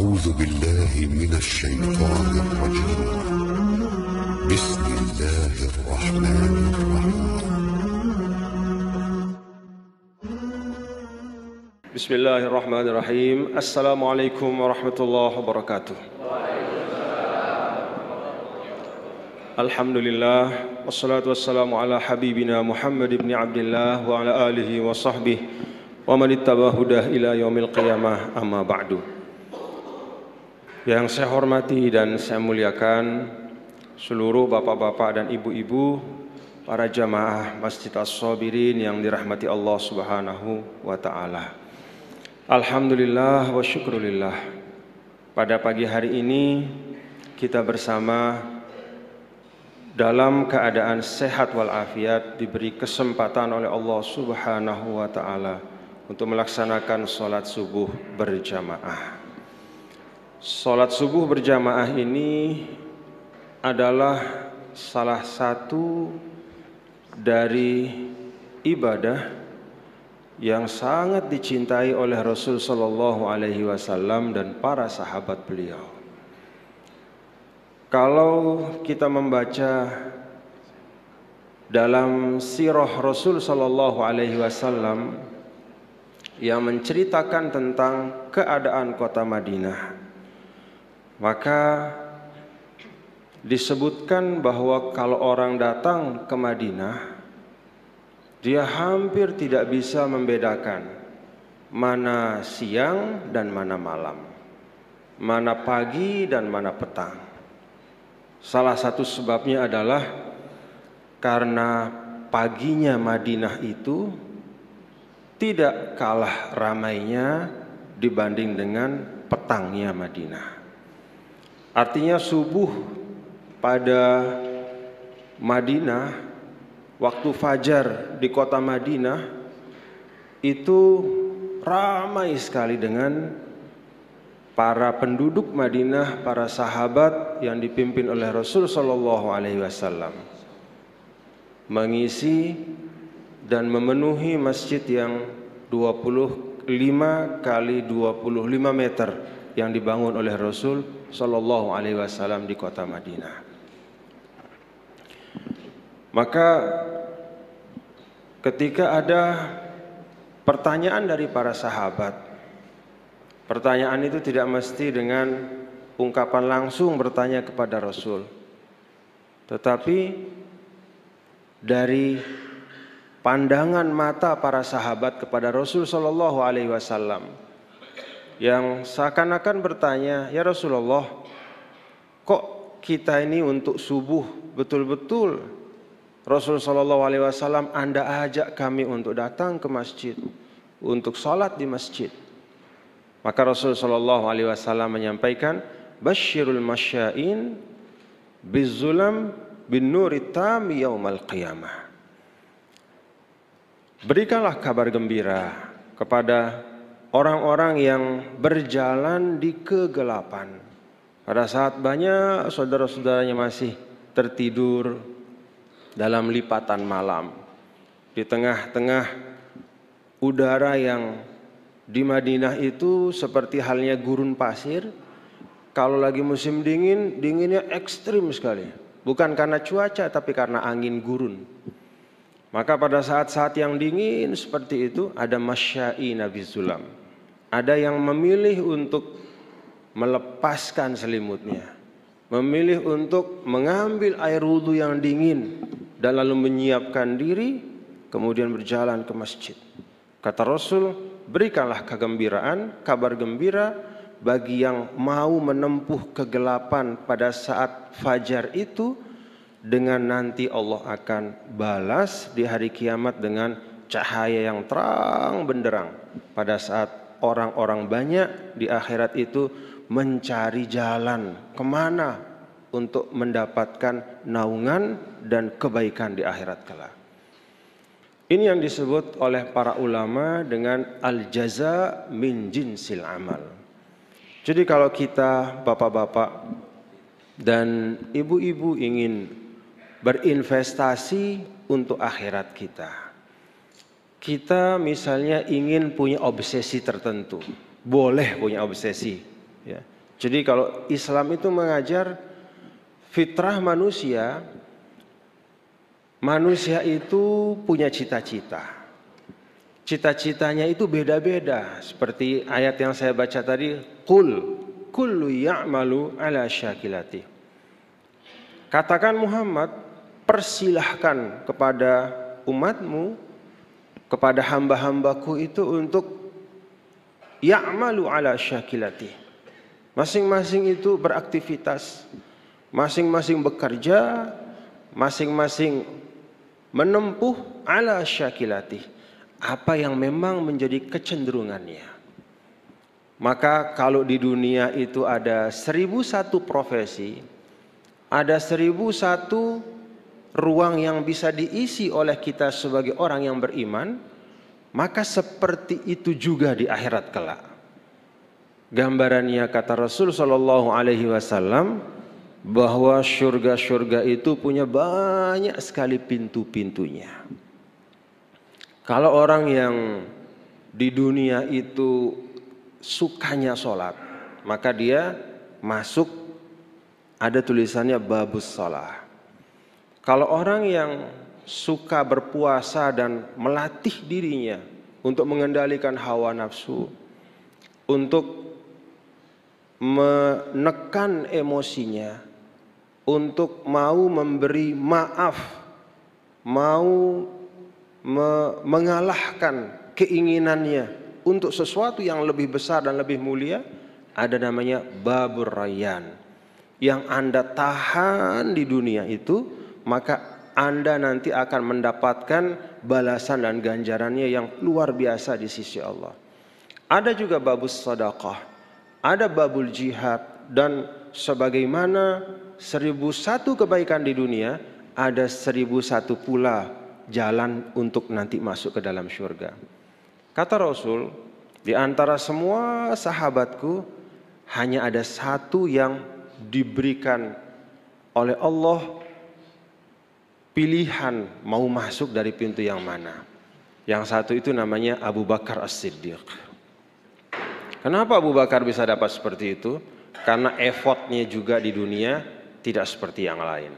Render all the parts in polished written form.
أعوذ بالله من الشيطان الرجيم. بسم الله الرحمن الرحيم. بسم الله الرحمن الرحيم. السلام عليكم ورحمة الله وبركاته. Alhamdulillah, wassalatu wassalamu ala habibina Muhammad ibn Abdillah wa ala alihi wa sahbihi wa man ittaba hudah ila yaumil qiyamah, amma ba'du. Yang saya hormati dan saya muliakan seluruh bapak-bapak dan ibu-ibu, para jamaah Masjid As-Sabirin yang dirahmati Allah Subhanahu wa ta'ala. Alhamdulillah wa syukrulillah, pada pagi hari ini kita bersama dalam keadaan sehat walafiat, diberi kesempatan oleh Allah Subhanahu wa ta'ala untuk melaksanakan sholat subuh berjamaah. Sholat subuh berjamaah ini adalah salah satu dari ibadah yang sangat dicintai oleh Rasul Sallallahu Alaihi Wasallam dan para sahabat beliau. Kalau kita membaca dalam sirah Rasul Sallallahu Alaihi Wasallam yang menceritakan tentang keadaan kota Madinah, maka disebutkan bahwa kalau orang datang ke Madinah, dia hampir tidak bisa membedakan mana siang dan mana malam, mana pagi dan mana petang. Salah satu sebabnya adalah karena paginya Madinah itu tidak kalah ramainya dibanding dengan petangnya Madinah. Artinya subuh pada Madinah, waktu fajar di kota Madinah itu ramai sekali dengan para penduduk Madinah, para sahabat yang dipimpin oleh Rasul Sallallahu Alaihi Wasallam, mengisi dan memenuhi masjid yang 25 kali 25 meter yang dibangun oleh Rasul Sallallahu Alaihi Wasallam di kota Madinah. Maka ketika ada pertanyaan dari para sahabat, pertanyaan itu tidak mesti dengan ungkapan langsung bertanya kepada Rasul, tetapi dari pandangan mata para sahabat kepada Rasul Sallallahu Alaihi Wasallam, yang seakan-akan bertanya, ya Rasulullah, kok kita ini untuk subuh betul-betul Rasul Sallallahu Alaihi Wasallam Anda ajak kami untuk datang ke masjid, untuk sholat di masjid. Maka Rasul Sallallahu Alaihi Wasallam menyampaikan, Basyirul masya'in bizulam bin nuri tami yaumal qiyamah. Berikanlah kabar gembira kepada orang-orang yang berjalan di kegelapan, pada saat banyak saudara-saudaranya masih tertidur dalam lipatan malam, di tengah-tengah udara yang di Madinah itu seperti halnya gurun pasir. Kalau lagi musim dingin, dinginnya ekstrim sekali. Bukan karena cuaca, tapi karena angin gurun. Maka pada saat-saat yang dingin seperti itu, ada masya'ina bizulam. Ada yang memilih untuk melepaskan selimutnya, memilih untuk mengambil air wudhu yang dingin dan lalu menyiapkan diri, kemudian berjalan ke masjid. Kata Rasul, berikanlah kegembiraan, kabar gembira bagi yang mau menempuh kegelapan pada saat fajar itu, dengan nanti Allah akan balas di hari kiamat dengan cahaya yang terang benderang, pada saat orang-orang banyak di akhirat itu mencari jalan kemana untuk mendapatkan naungan dan kebaikan di akhirat kelak. Ini yang disebut oleh para ulama dengan al-jaza min jinsil amal. Jadi kalau kita bapak-bapak dan ibu-ibu ingin berinvestasi untuk akhirat kita, kita misalnya ingin punya obsesi tertentu, boleh punya obsesi, Ya. Jadi kalau Islam itu mengajar fitrah manusia itu punya cita-cita. Cita-citanya itu beda-beda. Seperti ayat yang saya baca tadi, qul kullu ya'malu ala syakilati. Katakan Muhammad, persilahkan kepada umatmu, kepada hamba-hambaku itu untuk ya'malu ala syakilati. Masing-masing itu beraktivitas, masing-masing bekerja, masing-masing menempuh ala syakilati, apa yang memang menjadi kecenderungannya. Maka kalau di dunia itu ada 1001 profesi, ada 1001 ruang yang bisa diisi oleh kita sebagai orang yang beriman, maka seperti itu juga di akhirat kelak. Gambarannya kata Rasul sallallahu alaihi wasallam bahwa surga-surga itu punya banyak sekali pintu-pintunya. Kalau orang yang di dunia itu sukanya sholat, maka dia masuk, ada tulisannya babus sholah. Kalau orang yang suka berpuasa dan melatih dirinya untuk mengendalikan hawa nafsu, untuk menekan emosinya, untuk mau memberi maaf, mau mengalahkan keinginannya untuk sesuatu yang lebih besar dan lebih mulia, ada namanya babur rayyan. Yang Anda tahan di dunia itu, maka Anda nanti akan mendapatkan balasan dan ganjarannya yang luar biasa di sisi Allah. Ada juga babus sedekah, ada babul jihad, dan sebagaimana 1001 kebaikan di dunia, ada 1001 pula jalan untuk nanti masuk ke dalam surga. Kata Rasul, di antara semua sahabatku hanya ada satu yang diberikan oleh Allah pilihan mau masuk dari pintu yang mana. Yang satu itu namanya Abu Bakar As-Siddiq. Kenapa Abu Bakar bisa dapat seperti itu? Karena effortnya juga di dunia tidak seperti yang lain.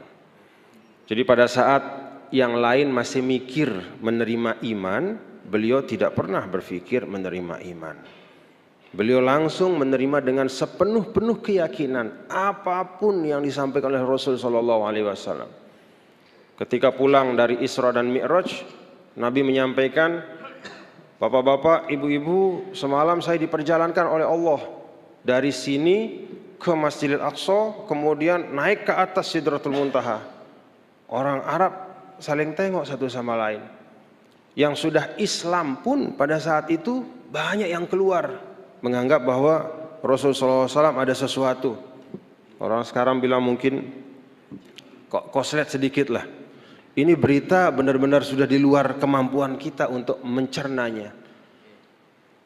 Jadi pada saat yang lain masih mikir menerima iman, beliau tidak pernah berpikir menerima iman. Beliau langsung menerima dengan sepenuh-penuh keyakinan apapun yang disampaikan oleh Rasul sallallahu alaihi wasallam. Ketika pulang dari Isra dan Mi'raj, Nabi menyampaikan, "Bapak-bapak, ibu-ibu, semalam saya diperjalankan oleh Allah dari sini ke Masjidil Aqsa, kemudian naik ke atas Sidratul Muntaha." Orang Arab saling tengok satu sama lain. Yang sudah Islam pun pada saat itu banyak yang keluar menganggap bahwa Rasulullah SAW ada sesuatu. Orang sekarang bilang mungkin kok koslet sedikit lah. Ini berita benar-benar sudah di luar kemampuan kita untuk mencernanya.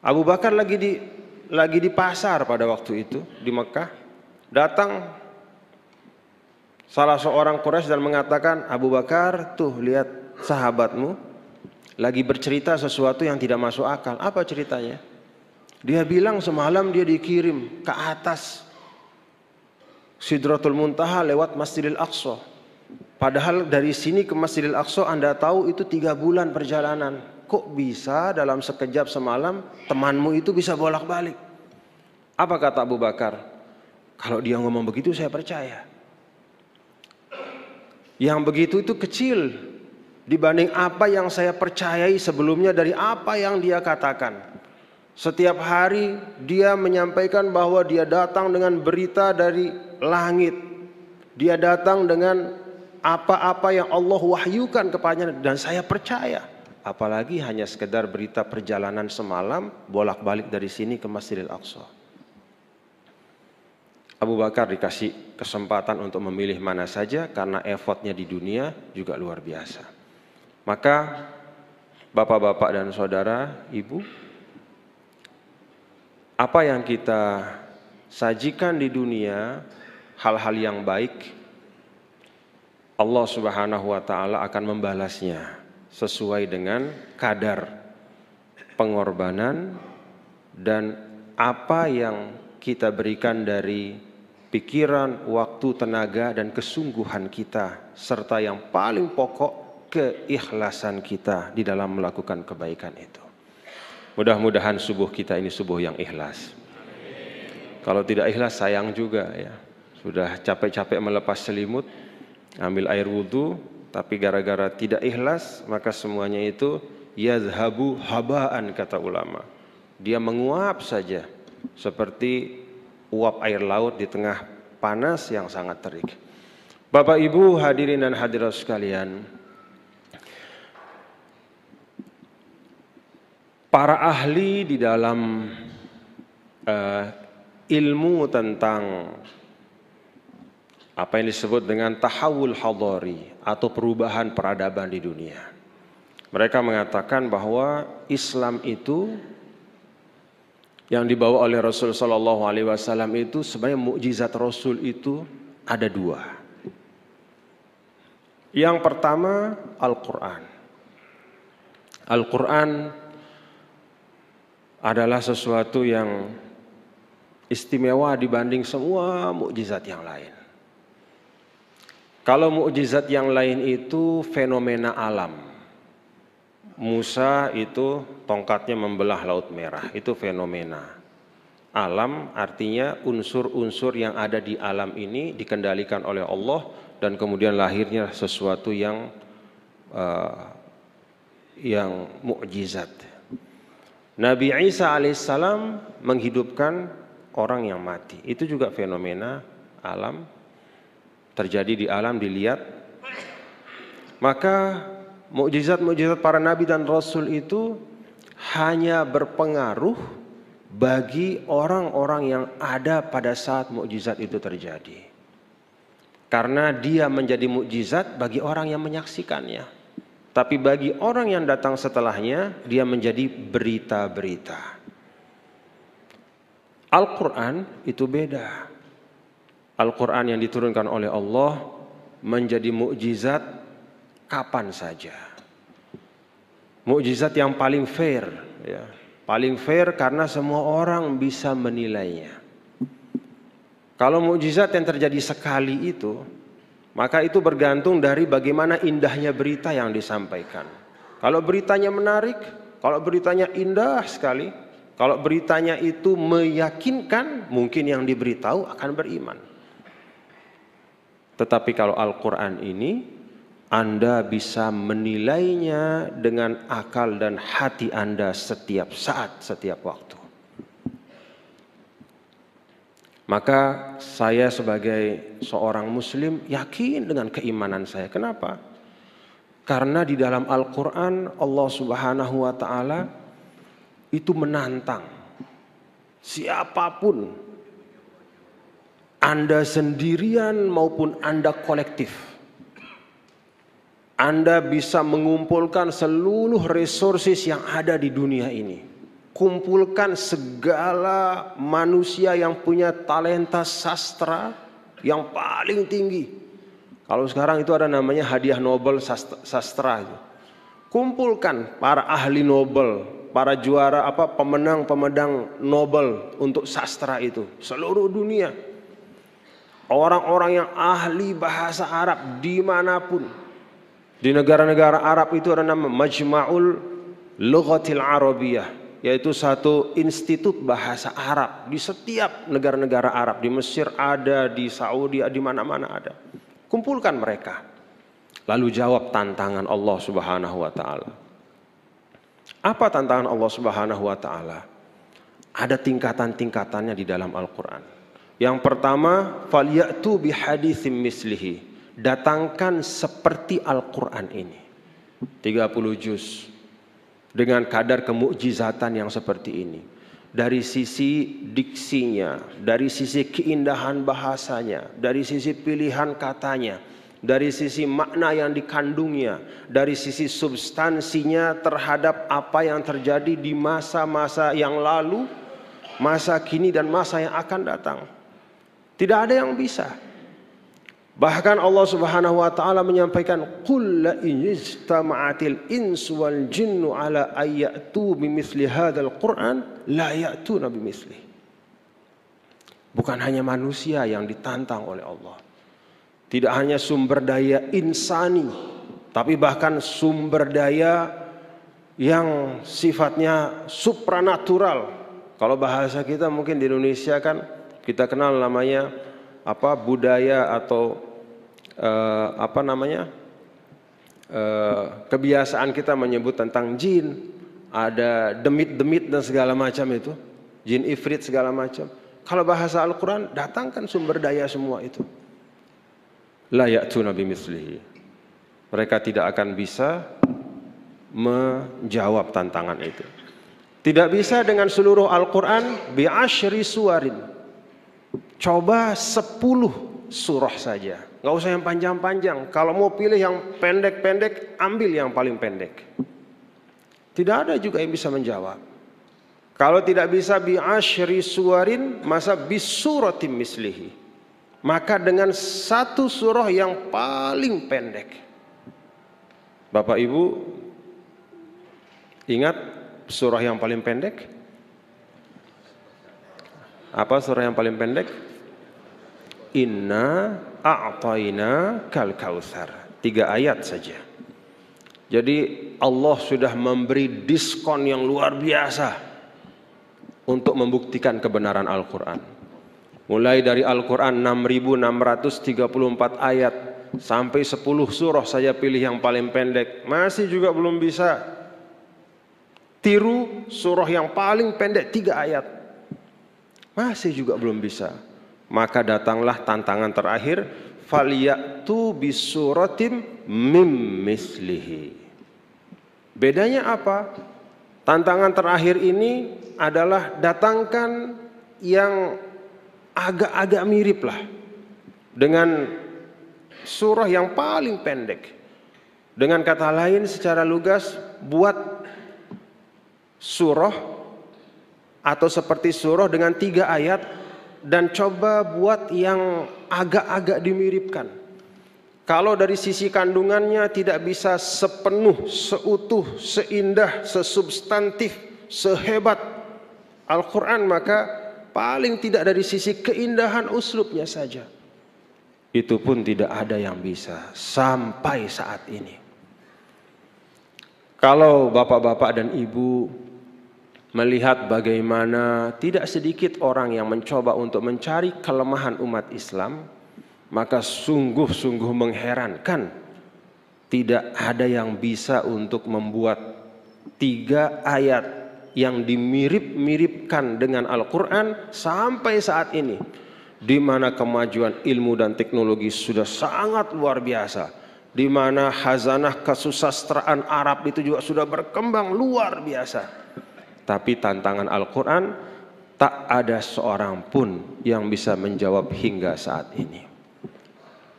Abu Bakar lagi di pasar pada waktu itu di Mekah. Datang salah seorang Quraisy dan mengatakan, "Abu Bakar, tuh lihat sahabatmu lagi bercerita sesuatu yang tidak masuk akal." Apa ceritanya? Dia bilang semalam dia dikirim ke atas Sidratul Muntaha lewat Masjidil Aqsa. Padahal dari sini ke Masjidil Aqsa Anda tahu itu 3 bulan perjalanan. Kok bisa dalam sekejap semalam temanmu itu bisa bolak-balik? Apa kata Abu Bakar? Kalau dia ngomong begitu saya percaya. Yang begitu itu kecil dibanding apa yang saya percayai sebelumnya dari apa yang dia katakan. Setiap hari dia menyampaikan bahwa dia datang dengan berita dari langit. Dia datang dengan apa-apa yang Allah wahyukan kepadanya dan saya percaya. Apalagi hanya sekedar berita perjalanan semalam bolak-balik dari sini ke Masjidil Aqsa. Abu Bakar dikasih kesempatan untuk memilih mana saja karena effortnya di dunia juga luar biasa. Maka bapak-bapak dan saudara, ibu, apa yang kita sajikan di dunia, hal-hal yang baik, Allah Subhanahu wa taala akan membalasnya sesuai dengan kadar pengorbanan dan apa yang kita berikan dari pikiran, waktu, tenaga, dan kesungguhan kita, serta yang paling pokok, keikhlasan kita di dalam melakukan kebaikan itu. Mudah-mudahan subuh kita ini subuh yang ikhlas. Kalau tidak ikhlas sayang juga ya. Sudah capek-capek melepas selimut, ambil air wudhu, tapi gara-gara tidak ikhlas, maka semuanya itu yazhabu habaan, kata ulama. Dia menguap saja, seperti uap air laut di tengah panas yang sangat terik. Bapak Ibu hadirin dan hadirat sekalian, para ahli di dalam ilmu tentang apa yang disebut dengan tahawul hadari atau perubahan peradaban di dunia, mereka mengatakan bahwa Islam itu yang dibawa oleh Rasul Sallallahu Alaihi Wasallam itu sebenarnya mukjizat Rasul itu ada dua. Yang pertama Al-Quran. Al-Quran adalah sesuatu yang istimewa dibanding semua mukjizat yang lain. Kalau mukjizat yang lain itu fenomena alam. Musa itu tongkatnya membelah Laut Merah, itu fenomena. Alam artinya unsur-unsur yang ada di alam ini dikendalikan oleh Allah dan kemudian lahirnya sesuatu yang mukjizat. Nabi Isa alaihissalam menghidupkan orang yang mati. Itu juga fenomena alam, terjadi di alam, dilihat. Maka mukjizat-mukjizat para nabi dan rasul itu hanya berpengaruh bagi orang-orang yang ada pada saat mukjizat itu terjadi. Karena dia menjadi mukjizat bagi orang yang menyaksikannya. Tapi bagi orang yang datang setelahnya, dia menjadi berita-berita. Al-Quran itu beda. Al-Quran yang diturunkan oleh Allah menjadi mukjizat kapan saja. Mukjizat yang paling fair, ya. Paling fair karena semua orang bisa menilainya. Kalau mukjizat yang terjadi sekali itu, maka itu bergantung dari bagaimana indahnya berita yang disampaikan. Kalau beritanya menarik, kalau beritanya indah sekali, kalau beritanya itu meyakinkan, mungkin yang diberitahu akan beriman. Tetapi kalau Al-Quran ini, Anda bisa menilainya dengan akal dan hati Anda setiap saat, setiap waktu. Maka saya sebagai seorang muslim yakin dengan keimanan saya. Kenapa? Karena di dalam Al-Quran Allah Subhanahu wa ta'ala itu menantang siapapun, Anda sendirian maupun Anda kolektif. Anda bisa mengumpulkan seluruh resources yang ada di dunia ini. Kumpulkan segala manusia yang punya talenta sastra yang paling tinggi. Kalau sekarang itu ada namanya hadiah Nobel sastra. Kumpulkan para ahli Nobel, para juara pemenang Nobel untuk sastra itu seluruh dunia. Orang-orang yang ahli bahasa Arab dimanapun. Di negara-negara Arab itu ada nama Majma'ul Lughatil Arabiyah, yaitu satu institut bahasa Arab di setiap negara-negara Arab. Di Mesir ada, di Saudi, di mana-mana ada. Kumpulkan mereka. Lalu jawab tantangan Allah Subhanahu wa ta'ala. Apa tantangan Allah Subhanahu wa ta'ala? Ada tingkatan-tingkatannya di dalam Al-Quran. Yang pertama, falyatu bihaditsim mislihi. Datangkan seperti Al-Quran ini. 30 juz. Dengan kadar kemukjizatan yang seperti ini. Dari sisi diksinya, dari sisi keindahan bahasanya, dari sisi pilihan katanya, dari sisi makna yang dikandungnya, dari sisi substansinya terhadap apa yang terjadi di masa-masa yang lalu, masa kini dan masa yang akan datang. Tidak ada yang bisa. Bahkan Allah Subhanahu wa ta'ala menyampaikan, qul la in ijtama'atil insu wal jinnu ala ayyatu bimithli hadzal Qur'an la ya'tuna bimithlihi. Bukan hanya manusia yang ditantang oleh Allah. Tidak hanya sumber daya insani, tapi bahkan sumber daya yang sifatnya supranatural. Kalau bahasa kita mungkin di Indonesia kan kita kenal namanya budaya atau kebiasaan kita menyebut tentang jin, ada demit-demit dan segala macam itu, jin ifrit segala macam. Kalau bahasa Al-Quran datangkan sumber daya semua itu. La ya'tuna bimithlihi. Mereka tidak akan bisa menjawab tantangan itu. Tidak bisa dengan seluruh Al-Quran bi'ashri suwarin. Coba 10 surah saja. Nggak usah yang panjang-panjang. Kalau mau pilih yang pendek-pendek, ambil yang paling pendek. Tidak ada juga yang bisa menjawab. Kalau tidak bisa bi'ashri suwarin, masa bisuratim mislihi. Maka dengan satu surah yang paling pendek. Bapak Ibu ingat surah yang paling pendek? Apa surah yang paling pendek? Inna a'tayna kal kautsar. 3 ayat saja. Jadi Allah sudah memberi diskon yang luar biasa untuk membuktikan kebenaran Al-Quran. Mulai dari Al-Quran 6.634 ayat sampai 10 surah saya pilih yang paling pendek. Masih juga belum bisa tiru surah yang paling pendek 3 ayat. Masih juga belum bisa. Maka datanglah tantangan terakhir, falyatu bisuratim mim mislihi. Bedanya apa? Tantangan terakhir ini adalah datangkan yang agak-agak mirip lah dengan surah yang paling pendek. Dengan kata lain secara lugas, buat surah atau seperti surah dengan 3 ayat dan coba buat yang agak-agak dimiripkan. Kalau dari sisi kandungannya tidak bisa sepenuh, seutuh, seindah, sesubstantif, sehebat Al-Quran, maka paling tidak dari sisi keindahan uslubnya saja. Itu pun tidak ada yang bisa sampai saat ini. Kalau bapak-bapak dan ibu melihat bagaimana tidak sedikit orang yang mencoba untuk mencari kelemahan umat Islam, maka sungguh-sungguh mengherankan. Tidak ada yang bisa untuk membuat 3 ayat yang dimirip-miripkan dengan Al-Quran sampai saat ini, di mana kemajuan ilmu dan teknologi sudah sangat luar biasa, di mana khazanah kesusastraan Arab itu juga sudah berkembang luar biasa. Tapi tantangan Al-Quran tak ada seorang pun yang bisa menjawab hingga saat ini.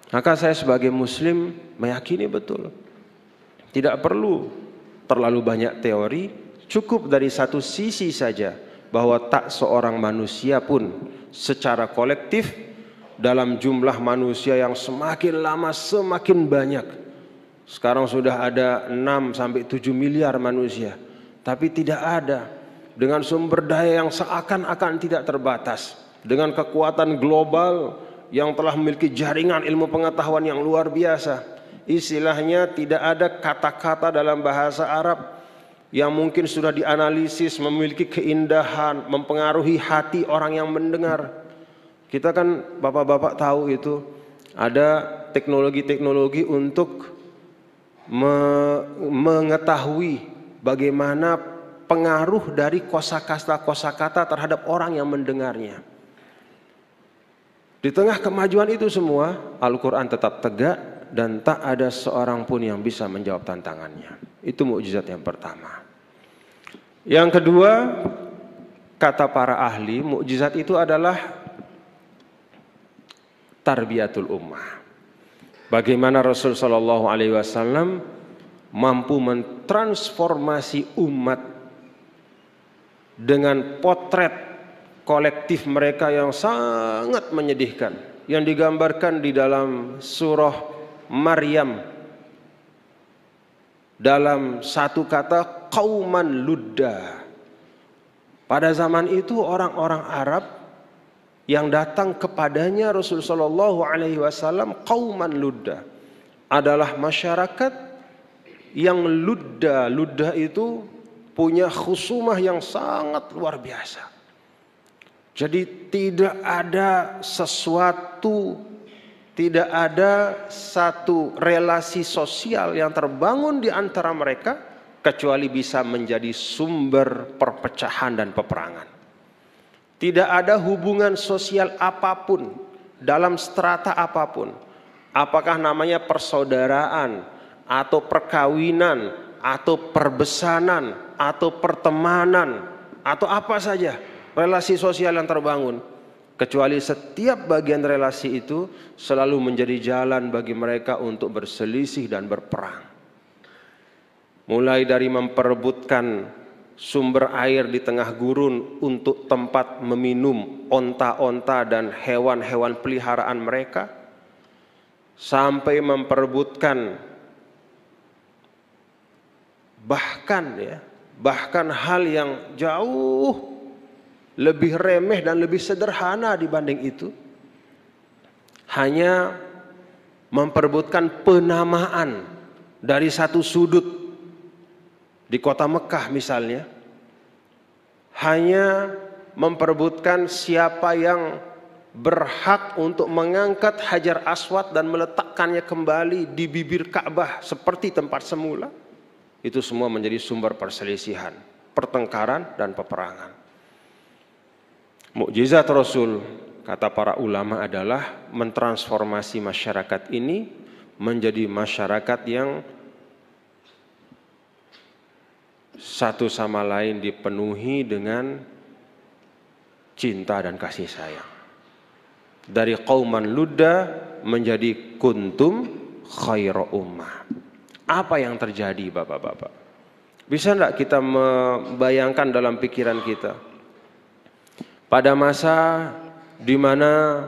Maka saya sebagai muslim meyakini betul, tidak perlu terlalu banyak teori. Cukup dari satu sisi saja, bahwa tak seorang manusia pun secara kolektif dalam jumlah manusia yang semakin lama semakin banyak. Sekarang sudah ada 6-7 miliar manusia. Tapi tidak ada dengan sumber daya yang seakan-akan tidak terbatas, dengan kekuatan global yang telah memiliki jaringan ilmu pengetahuan yang luar biasa. Istilahnya tidak ada kata-kata dalam bahasa Arab yang mungkin sudah dianalisis memiliki keindahan, mempengaruhi hati orang yang mendengar. Kita kan bapak-bapak tahu itu ada teknologi-teknologi untuk mengetahui bagaimana pengaruh dari kosakata terhadap orang yang mendengarnya. Di tengah kemajuan itu semua, Al-Quran tetap tegak dan tak ada seorang pun yang bisa menjawab tantangannya. Itu mukjizat yang pertama. Yang kedua, kata para ahli, mukjizat itu adalah tarbiyatul ummah. Bagaimana Rasul Shallallahu Alaihi Wasallam mampu mentransformasi umat dengan potret kolektif mereka yang sangat menyedihkan, yang digambarkan di dalam surah Maryam dalam satu kata, qauman ludda. Pada zaman itu orang-orang Arab yang datang kepadanya Rasul sallallahu alaihi wasallam qauman ludda, adalah masyarakat yang ludda. Ludda itu punya khusumah yang sangat luar biasa. Jadi tidak ada satu relasi sosial yang terbangun di antara mereka kecuali bisa menjadi sumber perpecahan dan peperangan. Tidak ada hubungan sosial apapun dalam strata apapun, apakah namanya persaudaraan atau perkawinan atau perbesanan atau pertemanan atau apa saja relasi sosial yang terbangun, kecuali setiap bagian relasi itu selalu menjadi jalan bagi mereka untuk berselisih dan berperang. Mulai dari memperebutkan sumber air di tengah gurun untuk tempat meminum onta-onta dan hewan-hewan peliharaan mereka, sampai memperebutkan bahkan hal yang jauh lebih remeh dan lebih sederhana dibanding itu, hanya memperebutkan penamaan dari satu sudut di kota Mekah misalnya, hanya memperebutkan siapa yang berhak untuk mengangkat Hajar Aswad dan meletakkannya kembali di bibir Ka'bah seperti tempat semula. Itu semua menjadi sumber perselisihan, pertengkaran dan peperangan. Mukjizat Rasul, kata para ulama, adalah mentransformasi masyarakat ini menjadi masyarakat yang satu sama lain dipenuhi dengan cinta dan kasih sayang. Dari qauman ludda menjadi kuntum khairu ummah. Apa yang terjadi Bapak-bapak? Bisa enggak kita membayangkan dalam pikiran kita? Pada masa di mana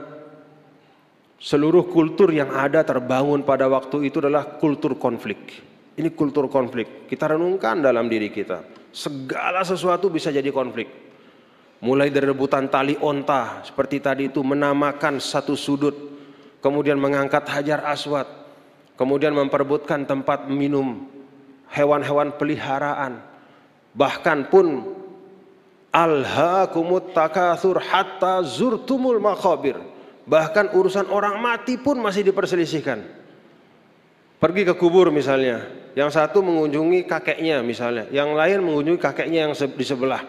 seluruh kultur yang ada terbangun pada waktu itu adalah kultur konflik. Ini kultur konflik. Kita renungkan dalam diri kita. Segala sesuatu bisa jadi konflik. Mulai dari rebutan tali onta seperti tadi itu, menamakan satu sudut, kemudian mengangkat Hajar Aswad, kemudian memperebutkan tempat minum hewan-hewan peliharaan, bahkan pun alhaakumut takatsur hatta zurtumul maqabir, bahkan urusan orang mati pun masih diperselisihkan. Pergi ke kubur misalnya, yang satu mengunjungi kakeknya misalnya, yang lain mengunjungi kakeknya yang di sebelah.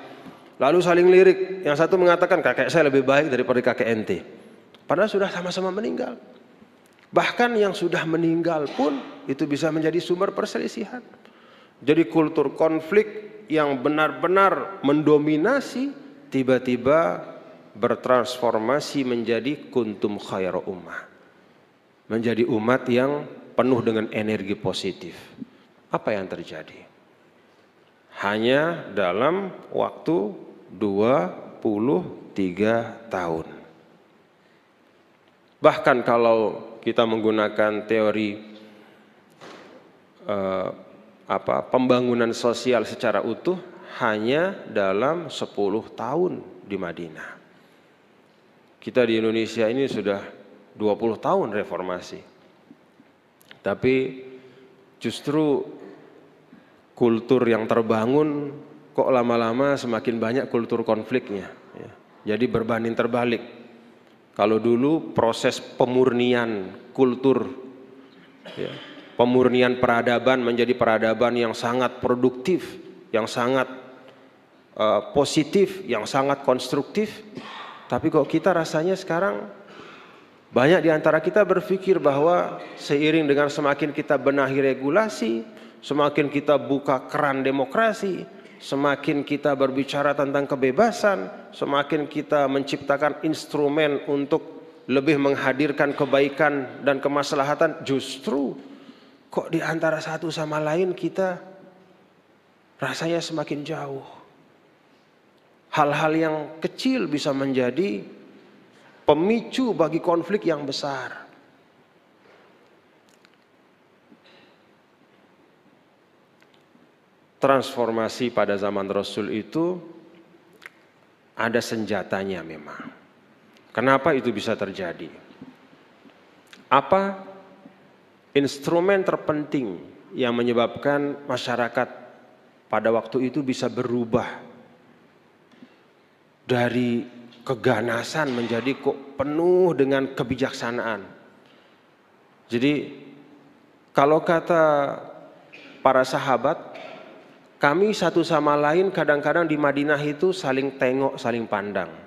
Lalu saling lirik, yang satu mengatakan kakek saya lebih baik daripada kakek ente. Padahal sudah sama-sama meninggal. Bahkan yang sudah meninggal pun itu bisa menjadi sumber perselisihan. Jadi kultur konflik yang benar-benar mendominasi tiba-tiba bertransformasi menjadi kuntum khairu ummah. Menjadi umat yang penuh dengan energi positif. Apa yang terjadi? Hanya dalam waktu 23 tahun. Bahkan kalau kita menggunakan teori pembangunan sosial secara utuh, hanya dalam 10 tahun di Madinah. Kita di Indonesia ini sudah 20 tahun reformasi. Tapi justru kultur yang terbangun kok lama-lama semakin banyak kultur konfliknya. Jadi berbanding terbalik. Kalau dulu proses pemurnian kultur, pemurnian peradaban menjadi peradaban yang sangat produktif, yang sangat positif, yang sangat konstruktif. Tapi kok kita rasanya sekarang banyak di antara kita berpikir bahwa seiring dengan semakin kita benahi regulasi, semakin kita buka keran demokrasi, semakin kita berbicara tentang kebebasan, semakin kita menciptakan instrumen untuk lebih menghadirkan kebaikan dan kemaslahatan, justru kok di antara satu sama lain kita rasanya semakin jauh. Hal-hal yang kecil bisa menjadi pemicu bagi konflik yang besar. Transformasi pada zaman Rasul itu ada senjatanya memang. Kenapa itu bisa terjadi? Apa instrumen terpenting yang menyebabkan masyarakat pada waktu itu bisa berubah dari keganasan menjadi kok penuh dengan kebijaksanaan? Jadi kalau kata para sahabat, kami satu sama lain kadang-kadang di Madinah itu saling tengok, saling pandang.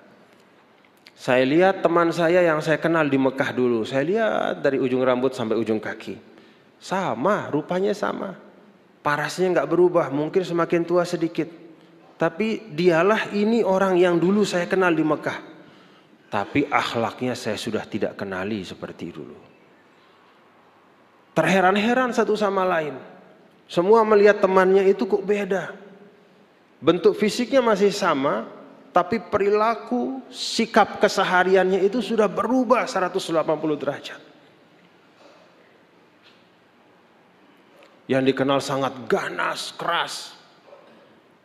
Saya lihat teman saya yang saya kenal di Mekah dulu, saya lihat dari ujung rambut sampai ujung kaki. Sama, rupanya sama. Parasnya nggak berubah, mungkin semakin tua sedikit. Tapi dialah ini orang yang dulu saya kenal di Mekah. Tapi akhlaknya saya sudah tidak kenali seperti dulu. Terheran-heran satu sama lain. Semua melihat temannya itu kok beda. Bentuk fisiknya masih sama, tapi perilaku, sikap kesehariannya itu sudah berubah 180 derajat. Yang dikenal sangat ganas, keras,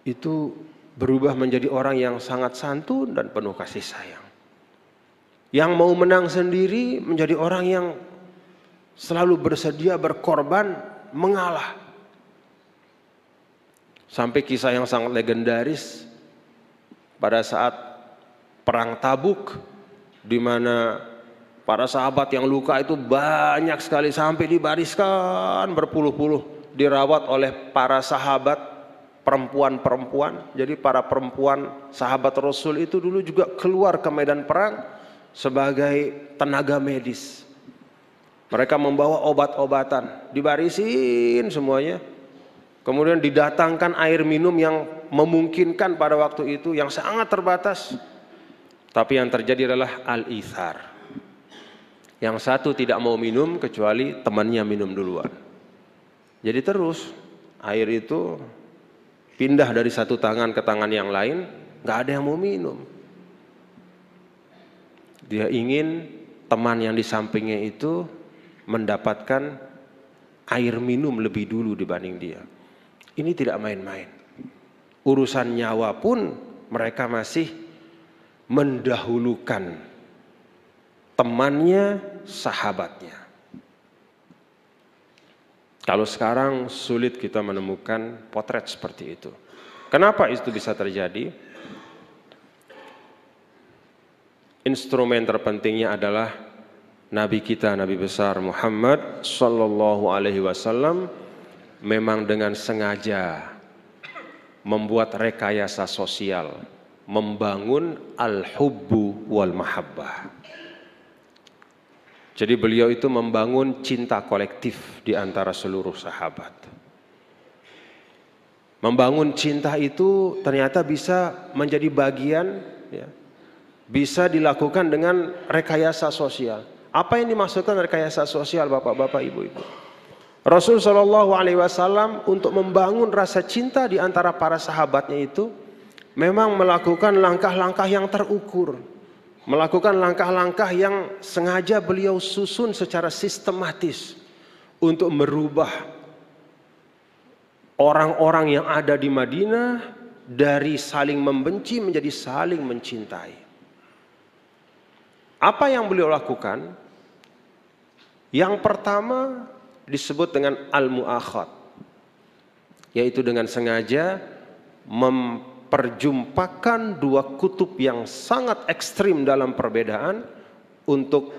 itu berubah menjadi orang yang sangat santun dan penuh kasih sayang. Yang mau menang sendiri menjadi orang yang selalu bersedia berkorban, mengalah. Sampai kisah yang sangat legendaris pada saat perang Tabuk, di mana para sahabat yang luka itu banyak sekali sampai dibariskan berpuluh-puluh, dirawat oleh para sahabat perempuan-perempuan. Jadi para perempuan sahabat Rasul itu dulu juga keluar ke medan perang sebagai tenaga medis. Mereka membawa obat-obatan, dibarisin semuanya. Kemudian didatangkan air minum yang memungkinkan pada waktu itu yang sangat terbatas. Tapi yang terjadi adalah al-ithar. Yang satu tidak mau minum kecuali temannya minum duluan. Jadi terus air itu pindah dari satu tangan ke tangan yang lain, nggak ada yang mau minum. Dia ingin teman yang di sampingnya itu mendapatkan air minum lebih dulu dibanding dia. Ini tidak main-main. Urusan nyawa pun mereka masih mendahulukan temannya, sahabatnya. Kalau sekarang sulit kita menemukan potret seperti itu. Kenapa itu bisa terjadi? Instrumen terpentingnya adalah Nabi kita, Nabi besar Muhammad sallallahu alaihi wasallam memang dengan sengaja membuat rekayasa sosial, membangun al-hubbu wal mahabbah. Jadi beliau itu membangun cinta kolektif di antara seluruh sahabat. Membangun cinta itu ternyata bisa menjadi bagian, ya, bisa dilakukan dengan rekayasa sosial. Apa yang dimaksudkan rekayasa sosial, bapak-bapak, ibu-ibu? Rasul Shallallahu Alaihi Wasallam untuk membangun rasa cinta di antara para sahabatnya itu memang melakukan langkah-langkah yang terukur, melakukan langkah-langkah yang sengaja beliau susun secara sistematis untuk merubah orang-orang yang ada di Madinah dari saling membenci menjadi saling mencintai. Apa yang beliau lakukan? Yang pertama disebut dengan al-mu'akhad, yaitu dengan sengaja memperjumpakan dua kutub yang sangat ekstrim dalam perbedaan untuk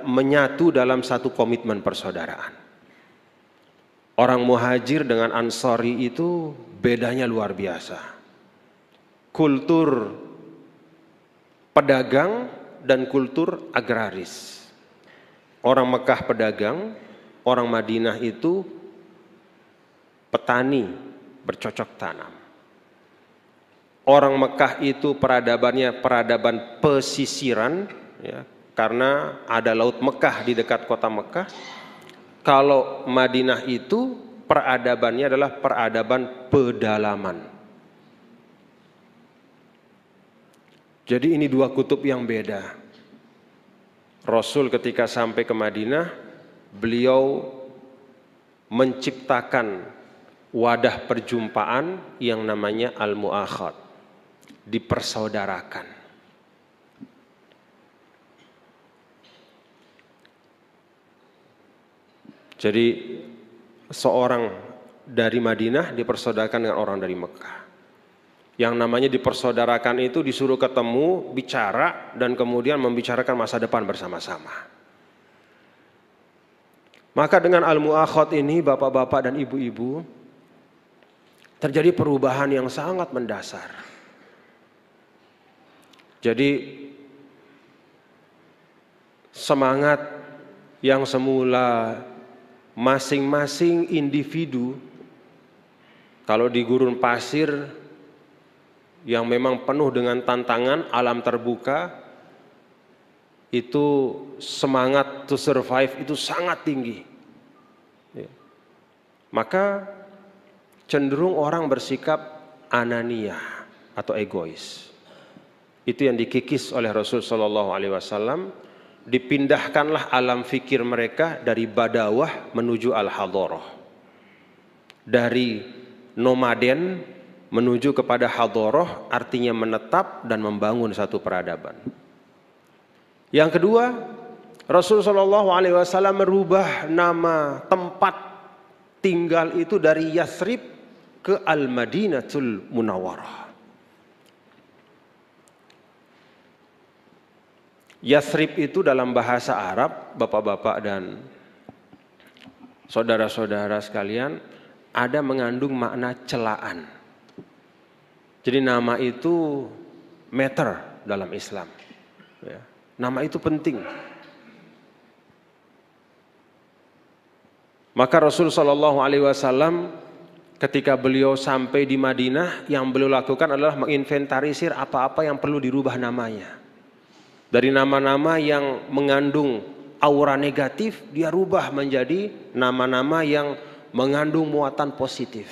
menyatu dalam satu komitmen persaudaraan. Orang Muhajir dengan Ansari itu bedanya luar biasa. Kultur pedagang dan kultur agraris. Orang Mekah pedagang, orang Madinah itu petani bercocok tanam. Orang Mekah itu peradabannya peradaban pesisiran, ya, karena ada Laut Mekah di dekat kota Mekah. Kalau Madinah itu peradabannya adalah peradaban pedalaman. Jadi ini dua kutub yang beda. Rasul ketika sampai ke Madinah, beliau menciptakan wadah perjumpaan yang namanya al-mu'akhad, dipersaudarakan. Jadi seorang dari Madinah dipersaudarakan dengan orang dari Mekah. Yang namanya dipersaudarakan itu disuruh ketemu, bicara, dan kemudian membicarakan masa depan bersama-sama. Maka dengan al-mu'akhad ini, bapak-bapak dan ibu-ibu, terjadi perubahan yang sangat mendasar. Jadi semangat yang semula masing-masing individu, kalau di gurun pasir yang memang penuh dengan tantangan, alam terbuka, itu semangat to survive itu sangat tinggi. Maka cenderung orang bersikap anania atau egois. Itu yang dikikis oleh Rasul Shallallahu Alaihi Wasallam. Dipindahkanlah alam fikir mereka dari badawah menuju al-hadarah, dari nomaden menuju kepada hadarah, artinya menetap dan membangun satu peradaban. Yang kedua, Rasul Shallallahu Alaihi Wasallam merubah nama tempat tinggal itu dari Yathrib ke Al-Madinatul Munawwarah. Yathrib itu dalam bahasa Arab, bapak-bapak dan saudara-saudara sekalian, ada mengandung makna celaan. Jadi nama itu matter dalam Islam. Ya. Nama itu penting. Maka Rasul Shallallahu Alaihi Wasallam ketika beliau sampai di Madinah, yang beliau lakukan adalah menginventarisir apa-apa yang perlu dirubah namanya. Dari nama-nama yang mengandung aura negatif, dia rubah menjadi nama-nama yang mengandung muatan positif.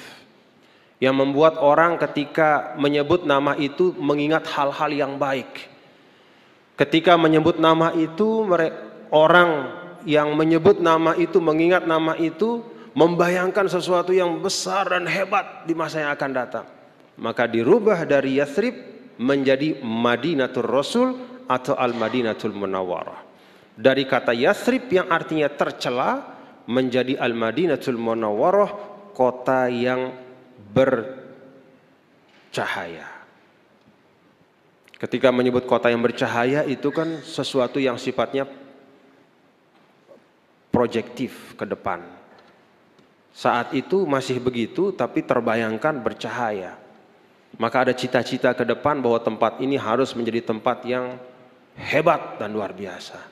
Yang membuat orang ketika menyebut nama itu mengingat hal-hal yang baik. Ketika menyebut nama itu, orang yang menyebut nama itu, mengingat nama itu, membayangkan sesuatu yang besar dan hebat di masa yang akan datang. Maka dirubah dari Yathrib menjadi Madinatul Rasul atau Al-Madinatul Munawwarah. Dari kata Yathrib yang artinya tercela menjadi Al-Madinatul Munawwarah, kota yang bercahaya. Ketika menyebut kota yang bercahaya itu kan sesuatu yang sifatnya proyektif ke depan. Saat itu masih begitu, tapi terbayangkan bercahaya. Maka ada cita-cita ke depan bahwa tempat ini harus menjadi tempat yang hebat dan luar biasa.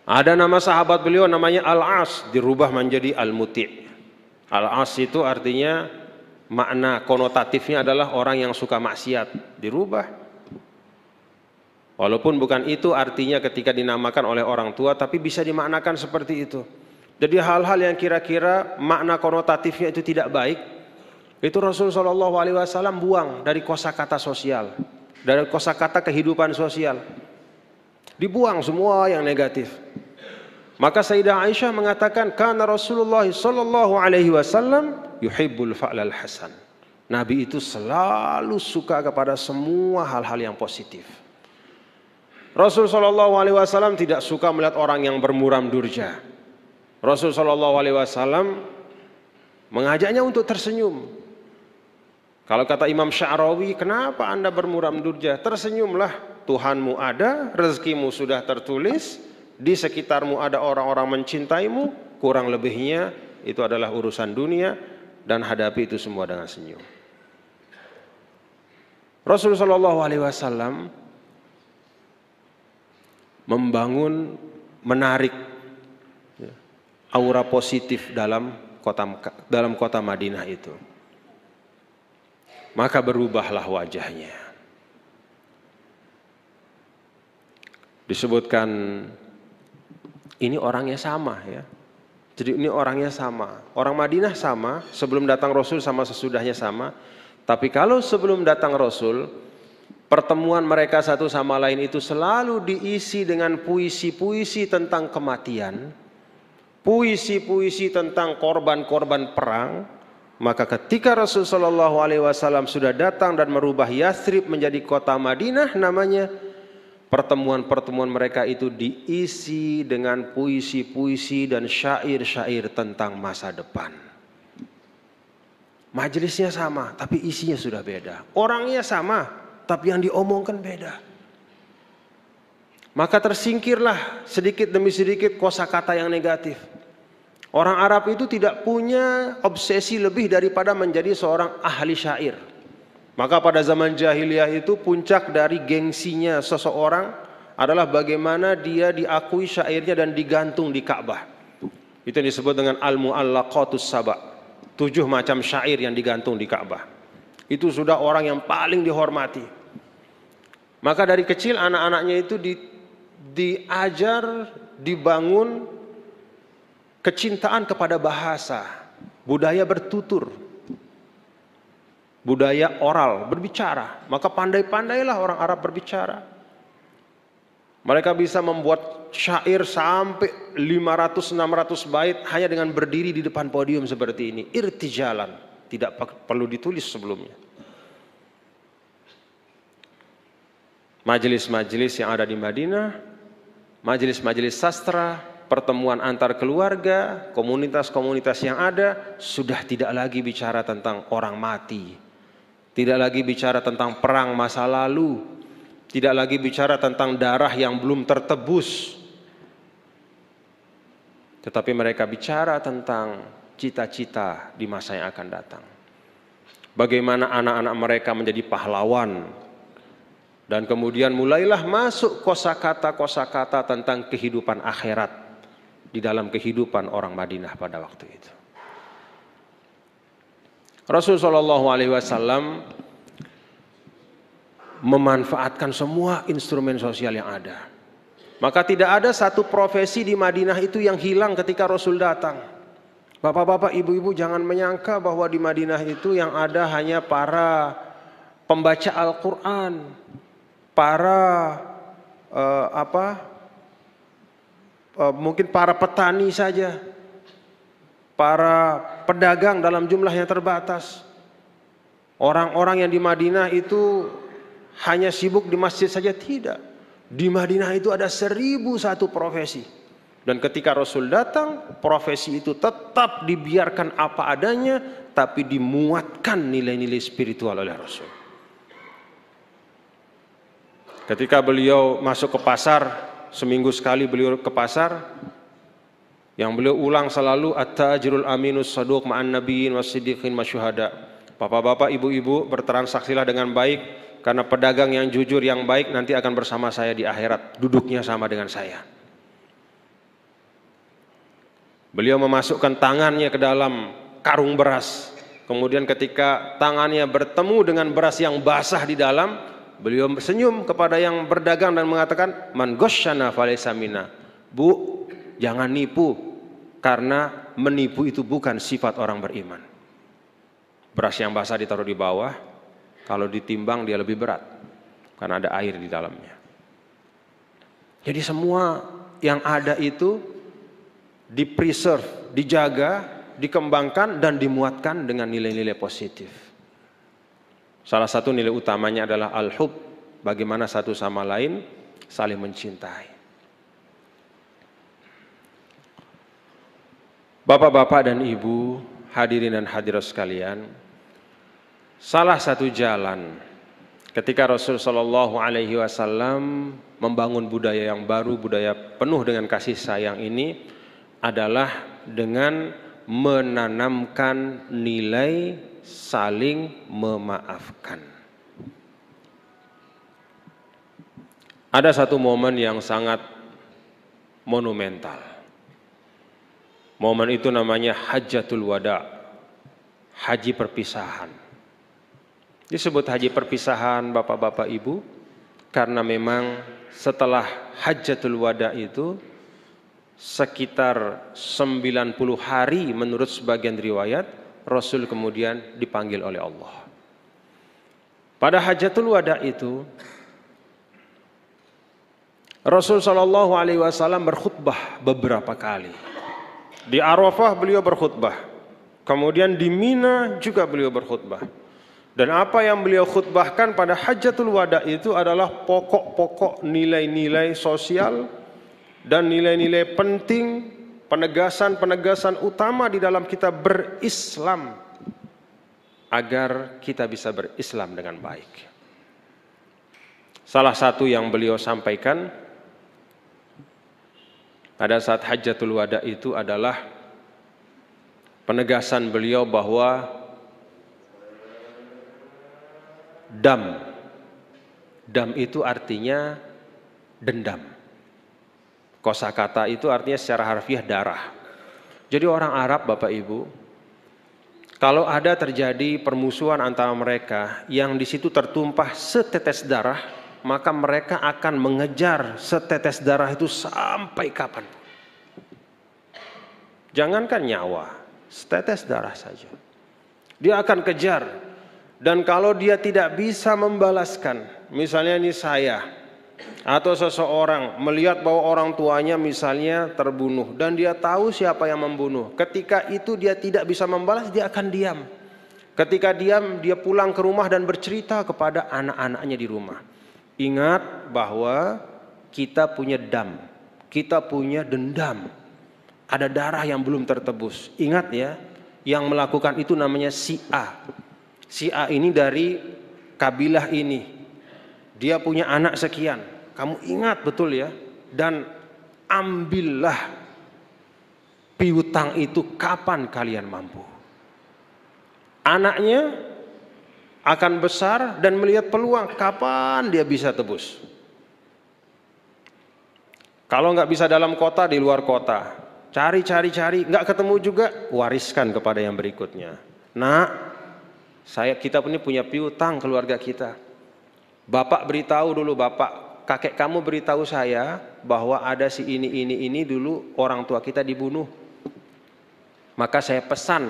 Ada nama sahabat beliau namanya Al-As, dirubah menjadi Al-Muti'. Al-As itu artinya makna konotatifnya adalah orang yang suka maksiat, dirubah. Walaupun bukan itu artinya ketika dinamakan oleh orang tua, tapi bisa dimaknakan seperti itu. Jadi hal-hal yang kira-kira makna konotatifnya itu tidak baik, itu Rasul Shallallahu Alaihi Wasallam buang dari kosakata sosial, dari kosakata kehidupan sosial, dibuang semua yang negatif. Maka Sayyidah Aisyah mengatakan, karena Rasulullah Shallallahu Alaihi Wasallam yuhibbul fa'lal hasan. Nabi itu selalu suka kepada semua hal-hal yang positif. Rasul Shallallahu Alaihi Wasallam tidak suka melihat orang yang bermuram durja. Rasul Shallallahu Alaihi Wasallam mengajaknya untuk tersenyum. Kalau kata Imam Sya'rawi, kenapa Anda bermuram durja? Tersenyumlah, Tuhanmu ada, rezekimu sudah tertulis, di sekitarmu ada orang-orang mencintaimu, kurang lebihnya itu adalah urusan dunia, dan hadapi itu semua dengan senyum. Rasul Shallallahu Alaihi Wasallam membangun, menarik aura positif dalam kota Madinah itu. Maka berubahlah wajahnya. Disebutkan ini orangnya sama ya. Jadi ini orangnya sama. Orang Madinah sama, sebelum datang Rasul sama sesudahnya sama. Tapi kalau sebelum datang Rasul, pertemuan mereka satu sama lain itu selalu diisi dengan puisi-puisi tentang kematian, puisi-puisi tentang korban-korban perang. Maka ketika Rasul Shallallahu Alaihi Wasallam sudah datang dan merubah Yathrib menjadi kota Madinah namanya, pertemuan-pertemuan mereka itu diisi dengan puisi-puisi dan syair-syair tentang masa depan. Majelisnya sama, tapi isinya sudah beda. Orangnya sama, tapi yang diomongkan beda. Maka tersingkirlah sedikit demi sedikit kosakata yang negatif. Orang Arab itu tidak punya obsesi lebih daripada menjadi seorang ahli syair. Maka pada zaman jahiliyah itu puncak dari gengsinya seseorang adalah bagaimana dia diakui syairnya dan digantung di Ka'bah. Itu yang disebut dengan al-mu'allaqatus saba'. 7 macam syair yang digantung di Ka'bah. Itu sudah orang yang paling dihormati. Maka dari kecil anak-anaknya itu diajar, dibangun kecintaan kepada bahasa, budaya bertutur, budaya oral, berbicara. Maka pandai-pandailah orang Arab berbicara. Mereka bisa membuat syair sampai 500-600 bait hanya dengan berdiri di depan podium seperti ini. Irtijalan, tidak perlu ditulis sebelumnya. Majelis-majelis yang ada di Madinah, majelis-majelis sastra, pertemuan antar keluarga, komunitas-komunitas yang ada sudah tidak lagi bicara tentang orang mati, tidak lagi bicara tentang perang masa lalu, tidak lagi bicara tentang darah yang belum tertebus, tetapi mereka bicara tentang cita-cita di masa yang akan datang. Bagaimana anak-anak mereka menjadi pahlawan. Dan kemudian mulailah masuk kosakata-kosakata tentang kehidupan akhirat di dalam kehidupan orang Madinah pada waktu itu. Rasulullah SAW memanfaatkan semua instrumen sosial yang ada. Maka tidak ada satu profesi di Madinah itu yang hilang ketika Rasul datang. Bapak-bapak, ibu-ibu jangan menyangka bahwa di Madinah itu yang ada hanya para pembaca Al-Quran, para mungkin para petani saja, para pedagang dalam jumlah yang terbatas. Orang-orang yang di Madinah itu hanya sibuk di masjid saja, tidak. Di Madinah itu ada 1001 profesi. Dan ketika Rasul datang, profesi itu tetap dibiarkan apa adanya, tapi dimuatkan nilai-nilai spiritual oleh Rasul. Ketika beliau masuk ke pasar, seminggu sekali beliau ke pasar, yang beliau ulang selalu at-tajirul aminus saduq ma'an nabiyyin was-siddiqin masyuhada. Bapak-bapak, ibu-ibu, bertransaksilah dengan baik, karena pedagang yang jujur yang baik nanti akan bersama saya di akhirat, duduknya sama dengan saya. Beliau memasukkan tangannya ke dalam karung beras. Kemudian ketika tangannya bertemu dengan beras yang basah di dalam, beliau senyum kepada yang berdagang dan mengatakan, man ghasyana falaysa minna. Bu, jangan nipu, karena menipu itu bukan sifat orang beriman. Beras yang basah ditaruh di bawah, kalau ditimbang dia lebih berat, karena ada air di dalamnya. Jadi semua yang ada itu di-preserve, dijaga, dikembangkan dan dimuatkan dengan nilai-nilai positif. Salah satu nilai utamanya adalah al-hub, bagaimana satu sama lain saling mencintai. Bapak-bapak dan ibu, hadirin dan hadirat sekalian, salah satu jalan ketika Rasul Shallallahu Alaihi Wasallam membangun budaya yang baru, budaya penuh dengan kasih sayang ini adalah dengan menanamkan nilai saling memaafkan. Ada satu momen yang sangat monumental. Momen itu namanya Hajjatul Wada, haji perpisahan. Disebut haji perpisahan bapak-bapak ibu, karena memang setelah Hajjatul Wada itu sekitar 90 hari menurut sebagian riwayat, Rasul kemudian dipanggil oleh Allah. Pada Hajjatul Wada itu, Rasul Shallallahu Alaihi Wasallam berkhutbah beberapa kali. Di Arafah beliau berkhutbah, kemudian di Mina juga beliau berkhutbah. Dan apa yang beliau khutbahkan pada Hajjatul Wada itu adalah pokok-pokok nilai-nilai sosial dan nilai-nilai penting, penegasan-penegasan utama di dalam kita berislam agar kita bisa berislam dengan baik. Salah satu yang beliau sampaikan pada saat Hajjatul Wada itu adalah penegasan beliau bahwa dam itu artinya dendam. Kosakata itu artinya secara harfiah darah. Jadi orang Arab, Bapak Ibu, kalau ada terjadi permusuhan antara mereka yang di situ tertumpah setetes darah, maka mereka akan mengejar setetes darah itu sampai kapan. Jangankan nyawa, setetes darah saja. Dia akan kejar. Dan kalau dia tidak bisa membalaskan, misalnya ini saya atau seseorang melihat bahwa orang tuanya misalnya terbunuh dan dia tahu siapa yang membunuh, ketika itu dia tidak bisa membalas, dia akan diam. Ketika diam, dia pulang ke rumah dan bercerita kepada anak-anaknya di rumah. Ingat bahwa kita punya dam, kita punya dendam, ada darah yang belum tertebus. Ingat ya, yang melakukan itu namanya si A. Si A ini dari kabilah ini, dia punya anak sekian. Kamu ingat betul ya, dan ambillah piutang itu kapan kalian mampu. Anaknya akan besar dan melihat peluang kapan dia bisa tebus. Kalau nggak bisa dalam kota, di luar kota, cari, nggak ketemu juga, wariskan kepada yang berikutnya. Nah, kita punya piutang keluarga kita. Bapak beritahu dulu, kakek kamu beritahu saya bahwa ada si ini dulu orang tua kita dibunuh. Maka saya pesan,